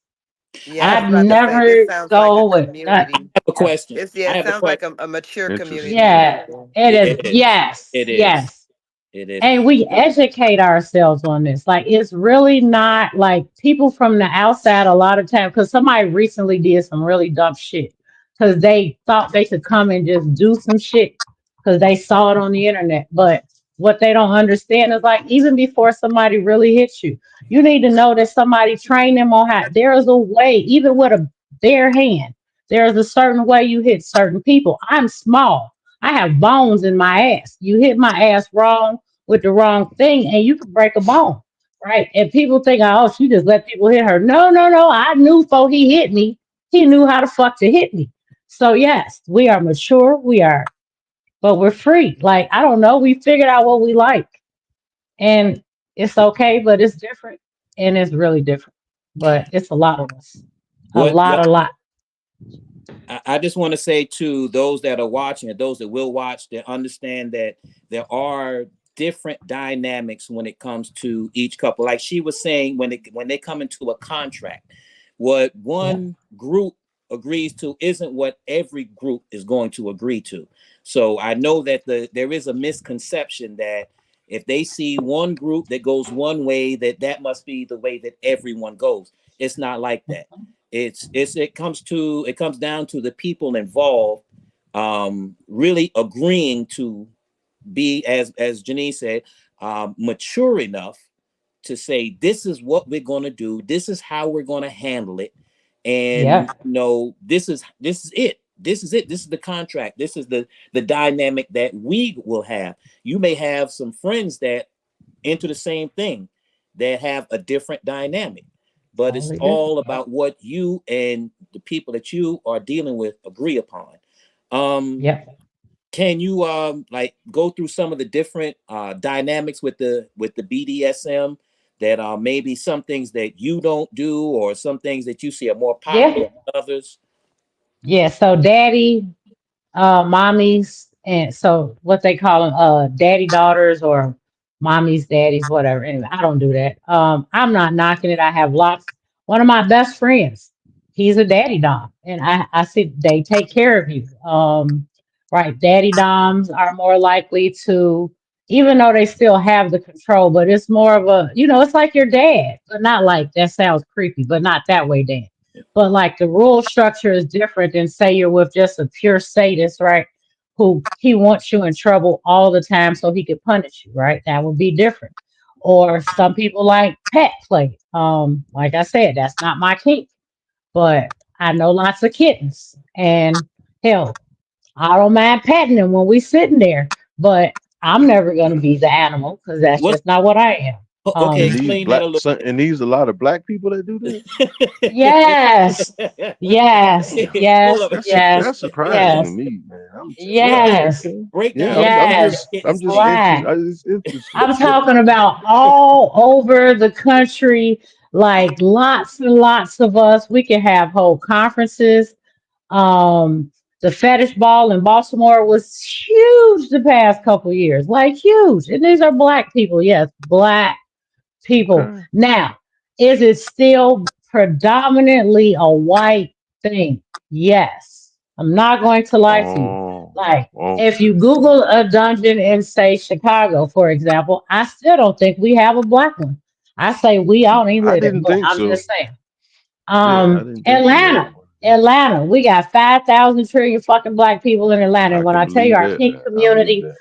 Yeah, I was I'd about to say this never sounds like a go with that. community. have a question. It I have a sounds like question. a mature community of Interesting. Yeah, people. it is. It is. Yes, It is. yes. It is. And we educate ourselves on this. Like, it's really not like people from the outside a lot of times, because somebody recently did some really dumb shit because they thought they could come and just do some shit because they saw it on the internet. But what they don't understand is, like, even before somebody really hits you, you need to know that somebody trained them on how there is a way, even with a bare hand, there is a certain way you hit certain people. I'm small. I have bones in my ass. You hit my ass wrong with the wrong thing and you can break a bone, right? And people think, oh, she just let people hit her. No, no, no. I knew before he hit me, he knew how the fuck to hit me. So yes, we are mature, but we're free. Like, I don't know, we figured out what we like. And it's okay, but it's different. And it's really different. But it's a lot of us. A lot. I just want to say to those that are watching and those that will watch, that understand that there are different dynamics when it comes to each couple. Like she was saying, when they come into a contract, what one group agrees to isn't what every group is going to agree to. So I know that there is a misconception that if they see one group that goes one way, that must be the way that everyone goes. It's not like that. It comes down to the people involved really agreeing to be, as Janine said, mature enough to say, this is what we're going to do, this is how we're going to handle it, and this is it, this is the contract, this is the dynamic that we will have. You may have some friends that enter the same thing that have a different dynamic, but it's all about what you and the people that you are dealing with agree upon. Can you like go through some of the different dynamics with the BDSM, that are maybe some things that you don't do or some things that you see are more popular than others? Yeah, so daddy, mommies, and so what they call them, daddy daughters or mommies, daddies, whatever. Anyway, I don't do that. I'm not knocking it. I have lots. One of my best friends, he's a daddy dom, and I see they take care of you. Right, daddy doms are more likely to, even though they still have the control, but it's more of a, it's like your dad, but not like that sounds creepy, but not that way, dad. But like the rule structure is different than say you're with just a pure sadist, right? Who he wants you in trouble all the time so he could punish you, right? That would be different. Or some people like pet play. Like I said, that's not my kink, but I know lots of kittens, and hell, I don't mind petting them when we sitting there, but I'm never gonna be the animal because that's just not what I am. Okay, And these explain that a little and these a lot of black people that do that. Yes, yes, yes, That's yes, surprising to yes, me, man. yes, Okay. Break Yeah, down yes. I'm just Black. interested. I'm talking about all over the country, like lots and lots of us. We can have whole conferences. Um, the fetish ball in Baltimore was huge the past couple years, like huge. And these are black people, yes, black people. Okay. Now, is it still predominantly a white thing? Yes. I'm not going to lie to you. Like, if you Okay. Google a dungeon in, say, Chicago, for example, I still don't think we have a black one. I say we, I don't even I live there, didn't but think I'm so. just saying. Yeah, I didn't think we had Atlanta. one. Atlanta. We got 5,000 trillion fucking black people in Atlanta. And I when can I tell you believe our that, kink man. I believe community, that.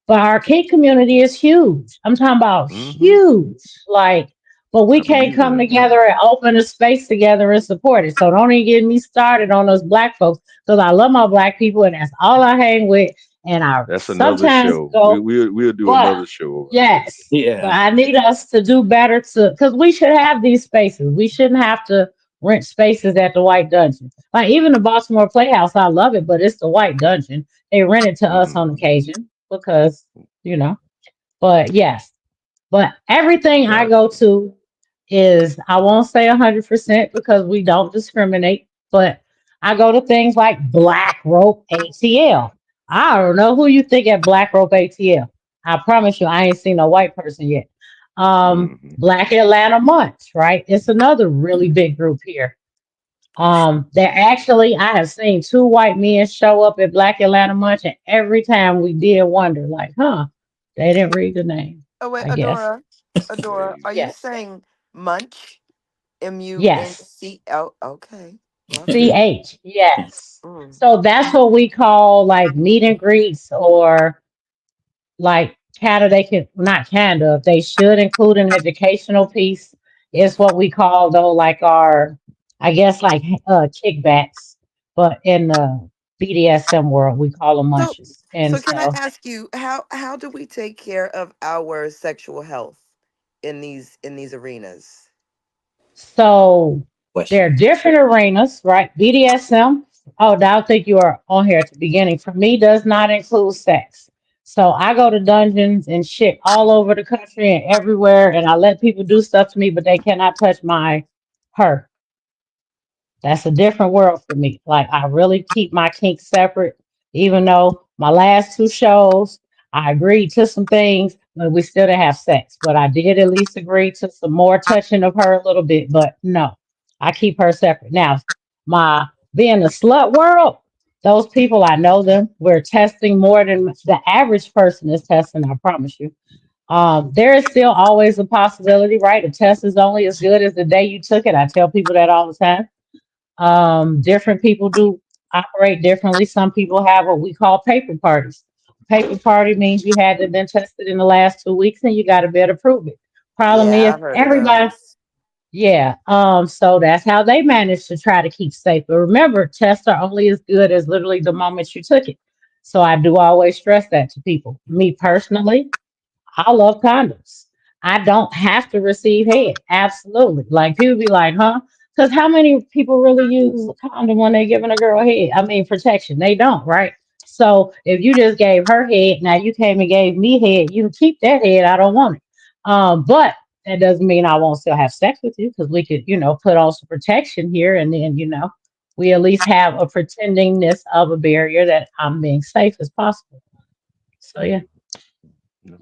but our kink community is huge. I'm talking about Hmm. huge. Like, but we I can't believe come that, man. together and open a space together and support it. So don't even get me started on those black folks because I love my black people and that's all I hang with. And I That's another sometimes show. go, We'll do but another show about that. yes, but Yeah. I need us to do better because we should have these spaces. We shouldn't have to rent spaces at the White Dungeon. Like even the Baltimore Playhouse, I love it, but it's the White Dungeon. They rent it to us on Hmm. occasion because, you know, but yes, but everything I go Gotcha. to is, I won't say 100% because we don't discriminate, but I go to things like Black Rope ATL. I don't know who you think at Black Rope ATL. I promise you, I ain't seen a white person yet. Hmm. Black Atlanta Month, right? It's another really big group here. They're actually, I have seen two white men show up at Black Atlanta Munch, and every time we did wonder, like, huh, they didn't read the name, Oh wait, I guess. Adora, That's Adora, are crazy. you Yes. saying Munch? Yes. MUNCO? Okay, my bad. CH. Yes. Mm. So that's what we call like meet and greets, or like Canada, they can not Canada, they should include an educational piece. It's what we call though, like our, I guess like kickbacks, but in the BDSM world, we call them So, munches. And so can I so, ask you how do we take care of our sexual health in these arenas? so there Question. are different arenas, right? BDSM. Oh, I don't think you are on here at the beginning. For me, does not include sex. So I go to dungeons and shit all over the country and everywhere, and I let people do stuff to me, but they cannot touch my her. That's a different world for me. Like I really keep my kinks separate, even though my last two shows I agreed to some things, but we still didn't have sex. But I did at least agree to some more touching of her a little bit. But no, I keep her separate. Now, my being the slut world, those people I know them. We're testing more than the average person is testing, I promise you. There is still always a possibility, right? A test is only as good as the day you took it. I tell people that all the time. Different people do operate differently. Some people have what we call paper parties. Paper party means you had to have been tested in the last 2 weeks and you got to be able to prove it. Problem Yeah, is, I've heard of everybody, those. yeah. So that's how they manage to try to keep safe. But remember, tests are only as good as literally the moment you took it. So I do always stress that to people. Me personally, I love condoms. I don't have to receive head. Absolutely. Like people be like, huh? Because how many people really use a condom when they're giving a girl head? I mean, protection. They don't, right? So if you just gave her head, now you came and gave me head, you can keep that head. I don't want it. But that doesn't mean I won't still have sex with you because we could, put on some protection here and then, we at least have a pretendingness of a barrier that I'm being safe as possible. So yeah. No.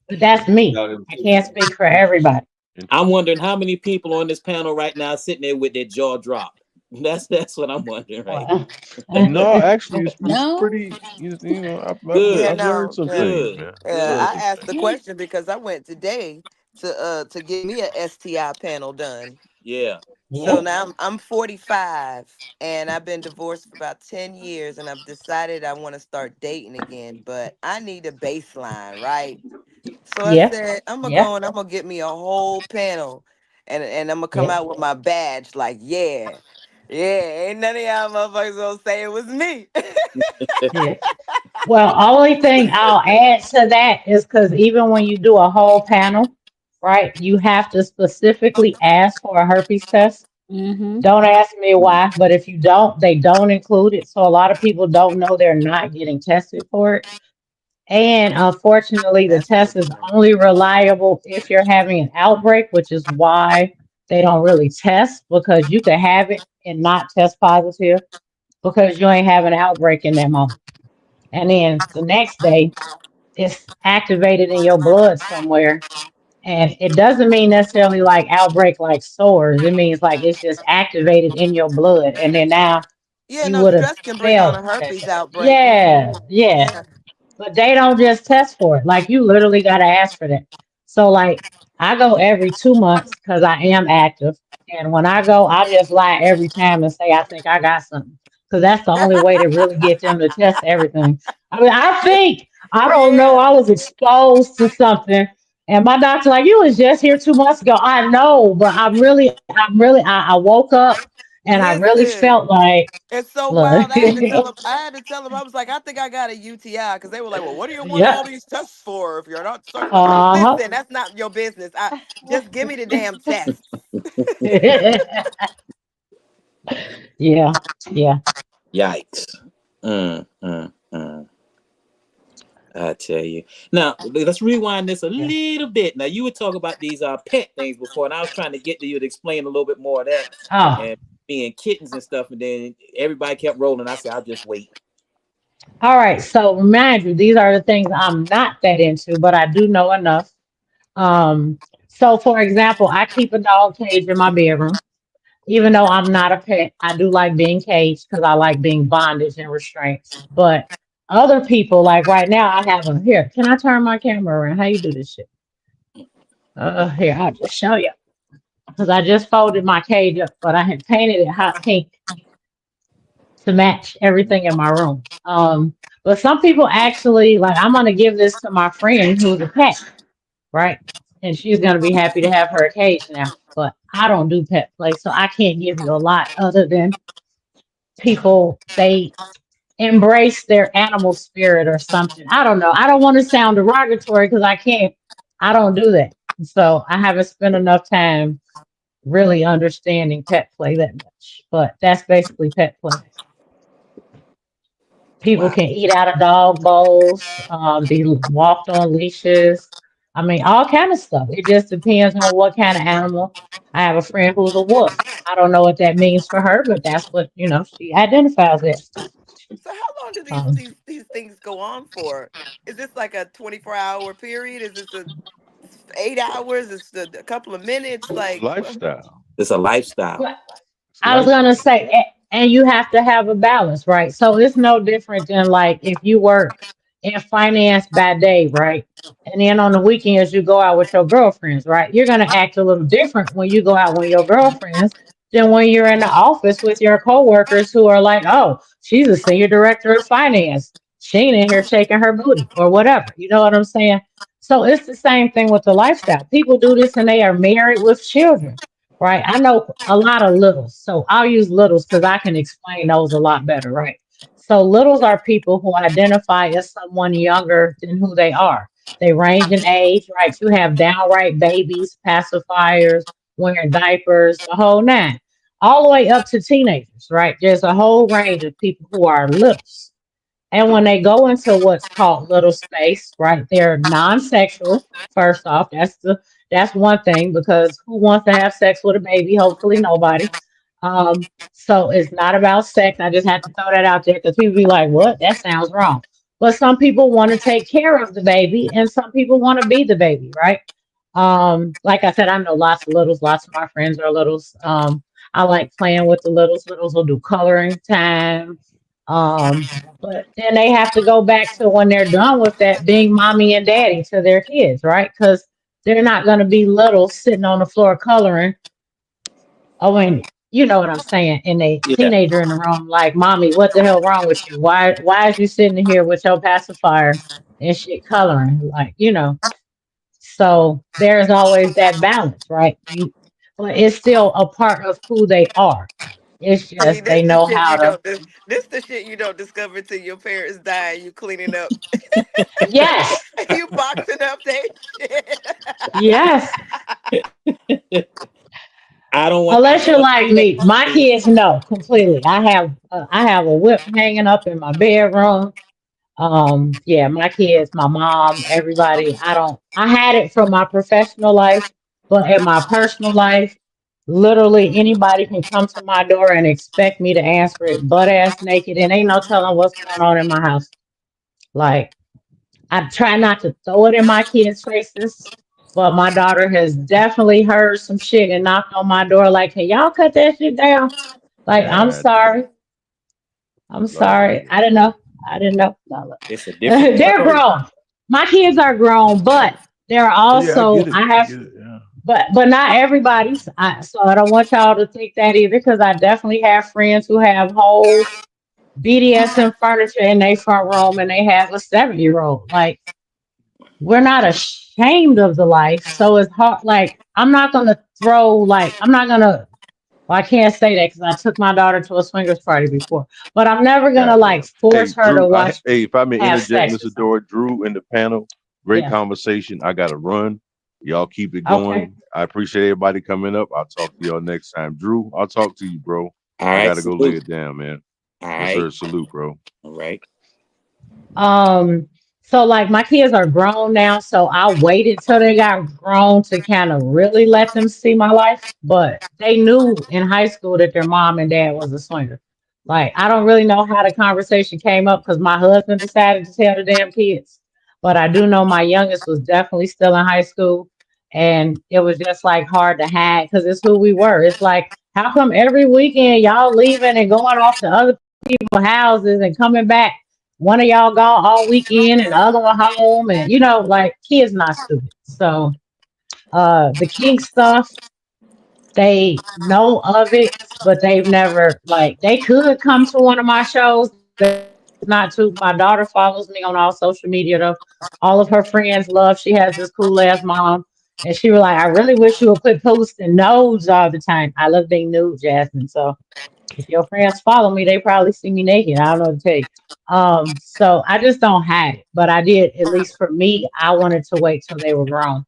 But that's me. No, I can't speak for everybody. I'm Interesting. wondering how many people on this panel right now sitting there with their jaw dropped. That's what I'm wondering right Well, No, actually, it's No? pretty. Yeah, I've Good, learned no, some yeah. things, good, man. I've learned I good. some asked things. the question because I went today to get me a STI panel done. Yeah. So yeah, now I'm 45 and I've been divorced for about 10 years and I've decided I want to start dating again, but I need a baseline, right? So I yeah, said, I'm gonna yeah, go and I'm gonna get me a whole panel and I'm gonna come yeah, out with my badge like, yeah, yeah, ain't none of y'all motherfuckers gonna say it was me. yeah. Well, only thing I'll add to that is because even when you do a whole panel, right, you have to specifically ask for a herpes test. Mm-hmm. Don't ask me why, but if you don't, they don't include it. So a lot of people don't know they're not getting tested for it. And unfortunately, the That's test good to is know. only reliable if you're having an outbreak, which is why they don't really test because you could have it and not test positive because you ain't have an outbreak in that moment. And then the next day, it's activated in your blood somewhere. And it doesn't mean necessarily like outbreak like sores. It means like it's just activated in your blood. And then now Yeah, you no, would have stress can bring on failed a that herpes test. outbreak. Yeah, yeah. Yeah. But they don't just test for it. Like you literally got to ask for that. So like I go every 2 months because I am active. And when I go, I just lie every time and say I think I got something. Because that's the only way to really get them to test everything. I mean, I think, I don't know, Yeah. I was exposed to something. And my doctor, like, you was just here 2 months ago. I know, but I woke up and I really Listen. felt like, It's so look, wild. I had to tell them. I had to tell them. I was like, I think I got a UTI because they were like, "Well, what do you want all yep, these tests for if you're not sucking?" I'm like, uh-huh. "Listen, that's not your business. I just give me the damn test." Yeah, yeah, Yikes. Mm, mm, mm. I tell you. Now, let's rewind this a yeah. little bit. Now, you were talking about these pet things before, and I was trying to get to you to explain a little bit more of that Oh, and being kittens and stuff. And then everybody kept rolling. I said, I'll just wait. all right. So remind you, these are the things I'm not that into, but I do know enough. So for example, I keep a dog cage in my bedroom. even though I'm not a pet, I do like being caged because I like being bondage and restraints. But other people, like right now, I have a here. Can I turn my camera around? How you do this shit? Here, I'll just show you. Because I just folded my cage up, but I had painted it hot pink to match everything in my room. But some people actually like I'm gonna give this to my friend who's a pet, right? And she's gonna be happy to have her cage now. But I don't do pet play, so I can't give you a lot other than people they embrace their animal spirit or something. I don't know. I don't want to sound derogatory because I can't. I don't do that. So I haven't spent enough time really understanding pet play that much. But that's basically pet play. People Wow. can eat out of dog bowls, be walked on leashes. I mean, all kind of stuff. It just depends on what kind of animal. I have a friend who's a wolf. I don't know what that means for her, but that's what she identifies as. So how long do Um, these things go on for? Is this like a 24-hour period? Is this a 8 hours? Is it a couple of minutes? It's Like lifestyle. It's a lifestyle. but It's I was gonna lifestyle. say, and you have to have a balance, right? So it's no different than like if you work in finance by day, right? And then on the weekends you go out with your girlfriends, right? You're gonna act a little different when you go out with your girlfriends than when you're in the office with your coworkers who are like, oh, she's a senior director of finance. She ain't in here shaking her booty or whatever. You know what I'm saying? So it's the same thing with the lifestyle. People do this and they are married with children, right? I know a lot of littles, so I'll use littles because I can explain those a lot better, right? So littles are people who identify as someone younger than who they are. They range in age, right? You have downright babies, pacifiers, wearing diapers, the whole nine, all the way up to teenagers, right? There's a whole range of people who are littles. And when they go into what's called little space, right, they're non-sexual. First off, that's one thing because who wants to have sex with a baby? Hopefully nobody. So it's not about sex. I just have to throw that out there because people be like, "What? That sounds wrong." But some people want to take care of the baby, and some people want to be the baby, right? Like I said, I know lots of littles. Lots of my friends are littles. I like playing with the littles. Littles will do coloring time. Um, but then they have to go back to when they're done with that being mommy and daddy to their kids, right? Because they're not going to be little sitting on the floor coloring. Oh, and you know what I'm saying? And a Yeah. teenager in the room, like, mommy, what the hell wrong with you? Why is you sitting here with your pacifier and shit coloring? So there's always that balance, right? But it's still a part of who they are. It's see, just they this know shit how you to. don't this the shit you don't discover till your parents die and you cleaning up. Yes, You boxing up they shit. yes. I don't want. I Unless don't you're want to like see that. me, my kids know completely. I have a whip hanging up in my bedroom. Yeah, my kids, my mom, everybody. I had it from my professional life, but in my personal life, literally anybody can come to my door and expect me to answer it butt ass naked, and ain't no telling what's going on in my house. Like, I try not to throw it in my kids' faces, but my daughter has definitely heard some shit and knocked on my door like, "Can y'all cut that shit down?" Like, I'm God sorry. damn. I'm Lord sorry. have I didn't know. I didn't know. No, look. It's a different They're world. grown. My kids are grown, but there are Oh yeah, I also get it. I I have, get it. Yeah. but not everybody's. So I don't want y'all to think that either, because I definitely have friends who have whole BDSM furniture in their front room, and they have a 7-year-old. Like, we're not ashamed of the life, so it's hard. Like, I'm not gonna throw. Like, I'm not gonna. Well, I can't say that because I took my daughter to a swingers party before, but I'm never gonna like Goddamn. force Hey, her to Drew. watch Hey, me if I may have interject, sex or Mr. something. Dora, Drew in the panel. Great Yeah. conversation. I gotta run. Y'all keep it Okay. going. I appreciate everybody coming up. I'll talk to y'all next time. Drew, I'll talk to you, bro. All I right. gotta go lay Salute. it down, man. All Yes, right. sir. Salute, bro. All right. Um, so like my kids are grown now, so I waited till they got grown to kind of really let them see my life. But they knew in high school that their mom and dad was a swinger. Like, I don't really know how the conversation came up because my husband decided to tell the damn kids. But I do know my youngest was definitely still in high school, and it was just like hard to hide because it's who we were. It's like how come every weekend y'all leaving and going off to other people's houses and coming back? One of y'all gone all weekend and the other one home, and like kids not stupid. So the kink stuff, they know of it, but they've never like they could come to one of my shows. They're not to. My daughter follows me on all social media though. All of her friends love. She has this cool ass mom. And she was like, I really wish you would quit posting nudes all the time. I love being nude, Jasmine. So if your friends follow me, they probably see me naked. I don't know what to tell you. So I just don't have it. But I did, at least for me, I wanted to wait till they were grown.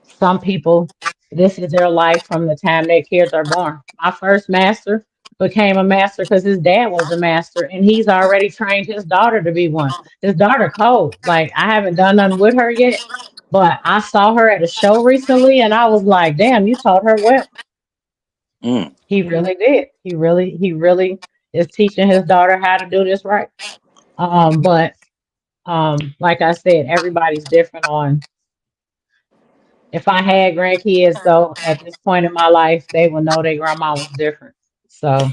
Some people, this is their life from the time their kids are born. My first master became a master because his dad was a master, and he's already trained his daughter to be one. His daughter cold. Like I haven't done nothing with her yet, but I saw her at a show recently, and I was like, "Damn, you taught her well." Mm. He really did. He really is teaching his daughter how to do this right. But like I said, everybody's different on. If I had grandkids, though, at this point in my life, they would know their grandma was different. So,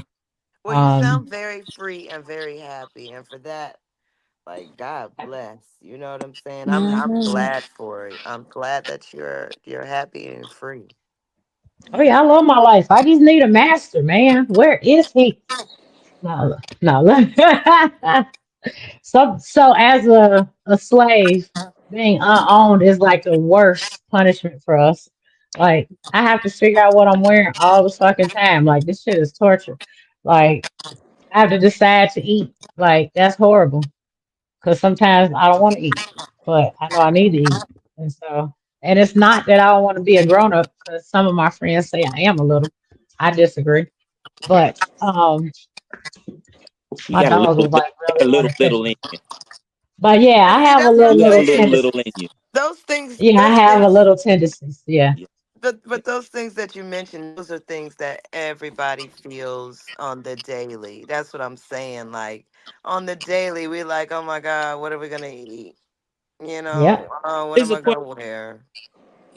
Well, you um, sound very free and very happy, and for that, like God bless. You know what I'm saying? I'm Hmm. glad for it. I'm glad that you're happy and free. oh yeah, I love my life. I just need a master, man. Where is he? No, no. So as a slave, being unowned is like the worst punishment for us. Like I have to figure out what I'm wearing all the fucking time. Like this shit is torture. Like I have to decide to eat. Like that's horrible. Because sometimes I don't want to eat, but I know I need to eat. And so, and it's not that I don't want to be a grown up, because some of my friends say I am a little. I disagree. But You my got a dog little, was like a really little, little attention. in you. But yeah, But I see, have a that's what I'm You have a little little, saying. little tendency. in you. Yeah, I Those have a things, little tendencies. Yeah. but those things that you mentioned, those are things that everybody feels on the daily. That's what I'm saying. Like on the daily, we're like, oh my God, what are we gonna eat? Yep. What Here's am a I question. gonna wear?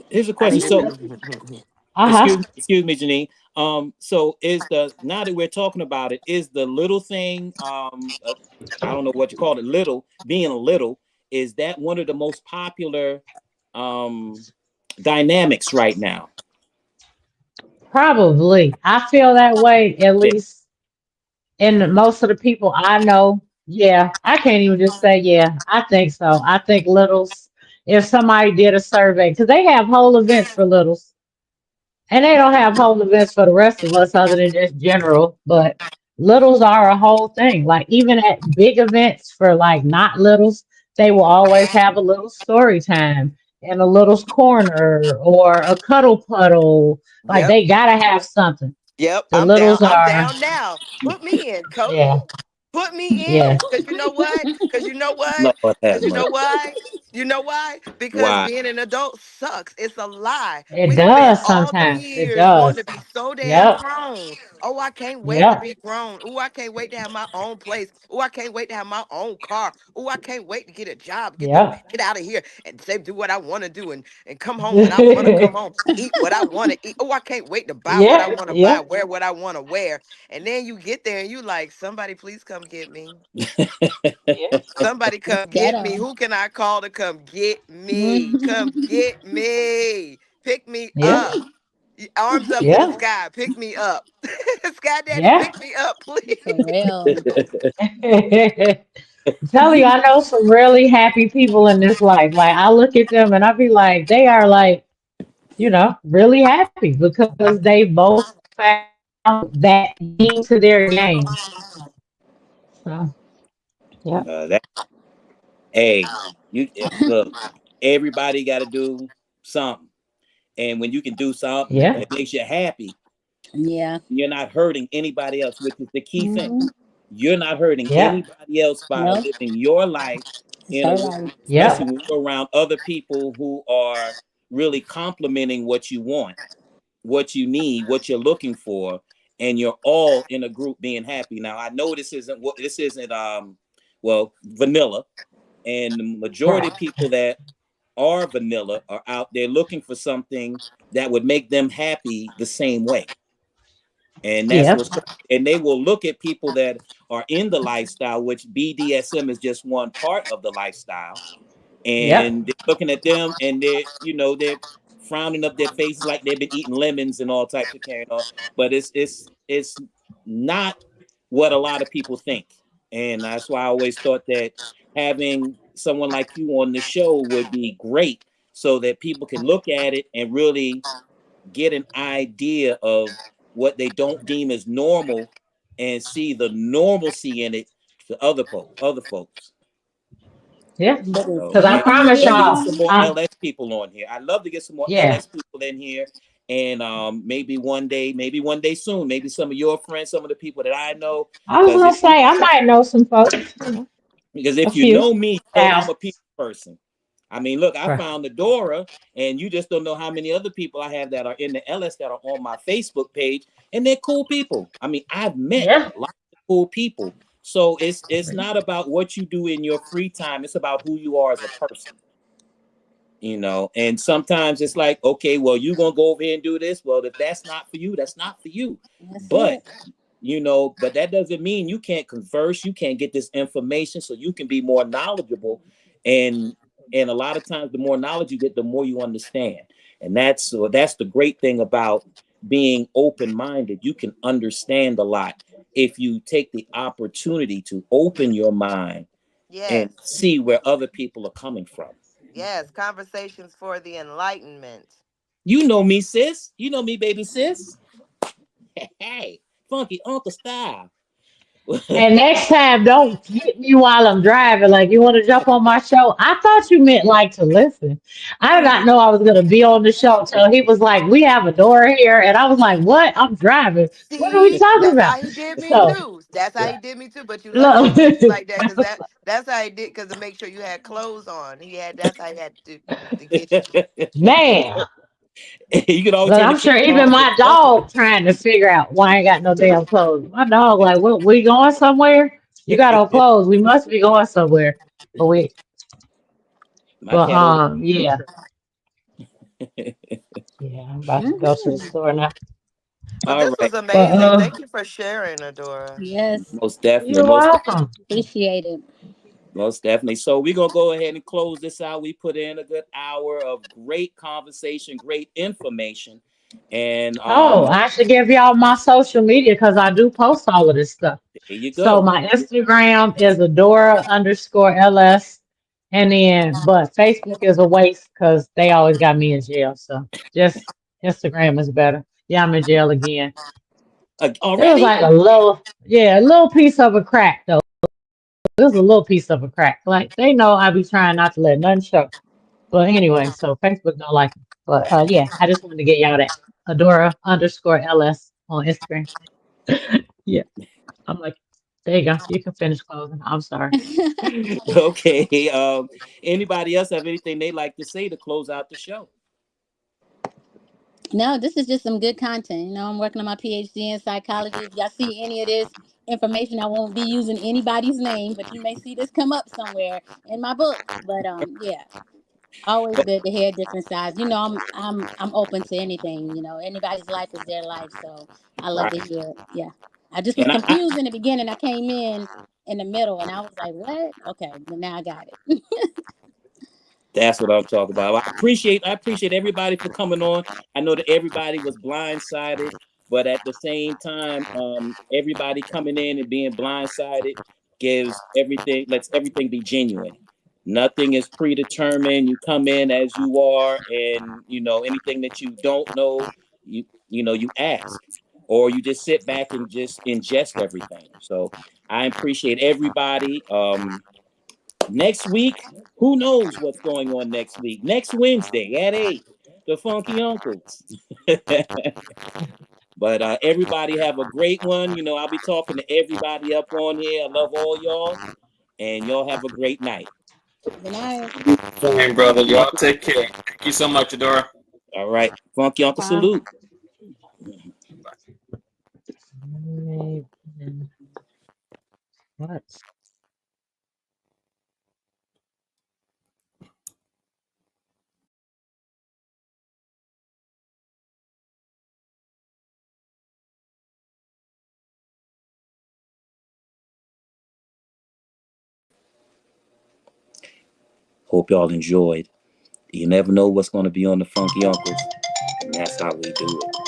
Here's a I question. need So, to. Uh-huh. excuse me, Janine. So is the now that we're talking about it, is the little thing, I don't know what you call it, little being little, is that one of the most popular um dynamics right now? Probably. I feel that way, at Yeah. least in most of the people I know. Yeah. I can't even just say, yeah, I think so. I think littles, if somebody did a survey, because they have whole events for littles. And they don't have whole events for the rest of us other than just general, but littles are a whole thing. Like even at big events for like not littles, they will always have a little story time and a little's corner or a cuddle puddle. Like Yep. they gotta have something. Yep. The littles I'm are, down now. Put me in, coach. yeah, Put me yeah. in. Cause you know what? Cause you know what? Lord have Cause you know mercy. why? You know why? Because Why? being an adult sucks. It's a lie. It We spent does all them sometimes. It years wanting to does. be so damn Yep. grown. Oh, I can't wait to Yep. be grown. Oh, I can't wait to have my own place. Oh, I can't wait to have my own car. Oh, I can't wait to get a job, Yep. get out of here and say do what I want to do and come home when I want to come home, eat what I want to eat. Oh, I can't wait to buy what I Yeah. want to buy, Yeah. wear what I want to wear. And then you get there and you like, somebody please come get me. Yeah. Somebody come get me. Ghetto. Who can I call to come get me? Come Mhm. get me. Pick me Yeah. up. Arms up to the Yeah. sky. Pick me up. Sky Daddy, Yeah. pick me up, please. For real. I'm telling you, I know some really happy people in this life. Like I look at them and I be like, they are like, really happy because they both found that meaning to their game. So, yeah, That hey, look. Everybody got to do something, and when you can do something yeah, that makes you happy, Yeah. you're not hurting anybody else, which is the key thing. Hmm. You're not hurting yeah, anybody else by Nope. living your life It's in her a way, life. especially yeah, when you're around other people who are really complimenting what you want, what you need, what you're looking for, and you're all in a group being happy. Now, I know this isn't well, vanilla, and the majority of right, people that are vanilla are out there looking for something that would make them happy the same way. And that's Yeah. what's, and they will look at people that are in the lifestyle, which BDSM is just one part of the lifestyle. Yep. And they're looking at them and they're frowning up their faces like they've been eating lemons and all types of carrying on. But it's not what a lot of people think. And that's why I always thought that having someone like you on the show would be great so that people can look at it and really get an idea of what they don't deem as normal and see the normalcy in it for other folks. Yeah. But So, Because I and I'd promise love to get y'all, some more LS people on here. I'd love to get some more yeah, LS people in here. And maybe one day soon, maybe some of your friends, some of the people that I know. I was gonna say I might know some folks. Because A if you few. know me, you know Now, I'm a people person. I mean, look, I right. found Adora, and you just don't know how many other people I have that are in the LS that are on my Facebook page, and they're cool people. I mean, I've met Yeah. lots of cool people. So it's not about what you do in your free time. It's about who you are as a person. And sometimes it's like, okay, well, you're gonna go over here and do this. Well, if that's not for you, that's not for you. that's But it. but that doesn't mean you can't converse, you can't get this information so you can be more knowledgeable. And a lot of times the more knowledge you get, the more you understand. And that's the great thing about being open-minded. You can understand a lot if you take the opportunity to open your mind Yes. and see where other people are coming from. Yes. Conversations for the enlightenment. You know me, sis. You know me, baby sis. Hey, funky uncle style. And next time, don't hit me while I'm driving. Like, you want to jump on my show? I thought you meant like to listen. I did not know I was going to be on the show until he was like, we have a door here. And I was like, what? I'm driving. What are we See, talking that's about? how he did me So, too. That's how he did me too. But you left it look, in pieces like that because that's how he did because to make sure you had clothes on. That's how he had to get you. man, You can always look, turn the I'm sure camera even off if my you want to. dog trying to figure out why I ain't got no damn clothes. My dog, like, what, we going somewhere? You got no clothes. We must be going somewhere. But My cat over yeah. there. Yeah, I'm about to go to the Mhm. store now. Well, All this right. was But amazing. Thank you for sharing, Adora. Yes, Most definitely. you're welcome. appreciate it. Most definitely. So we're gonna go ahead and close this out. We put in a good hour of great conversation, great information. And Oh, I should give y'all my social media because I do post all of this stuff. there you So go. my Instagram is Adora_LS. And then, but Facebook is a waste because they always got me in jail. So just Instagram is better. Yeah, I'm in jail again. It was Already? like a little piece of a crack though. It was a little piece of a crack. Like they know I be trying not to let nothing show. But anyway, so Facebook don't like me. But yeah, I just wanted to get y'all that Adora_LS on Instagram. Yeah, I'm like, there you go. You can finish closing. I'm sorry. Okay. Anybody else have anything they like to say to close out the show? No, this is just some good content. I'm working on my PhD in psychology. If y'all see any of this information, I won't be using anybody's name, but you may see this come up somewhere in my books. But yeah, always Well, good to hear different sides. I'm open to anything. Anybody's life is their life, so I love to right. hear it. Yeah, I just was And I confused in the beginning. I came in the middle, and I was like, "What?" Okay, but now I got it. That's what I'm talking about. I appreciate everybody for coming on. I know that everybody was blindsided, but at the same time, everybody coming in and being blindsided lets everything be genuine. Nothing is predetermined. You come in as you are, and anything that you don't know, you ask, or you just sit back and just ingest everything. So I appreciate everybody. Next week, who knows what's going on next week? Next Wednesday at 8, the Funky Uncles. But everybody have a great one. I'll be talking to everybody up on here. I love all y'all, and y'all have a great night. Good night. Same, brother. Y'all take care. Thank you so much, Adora. All right. Funky Uncle salute. What? Hope y'all enjoyed. You never know what's going to be on the Funky Uncles, and that's how we do it.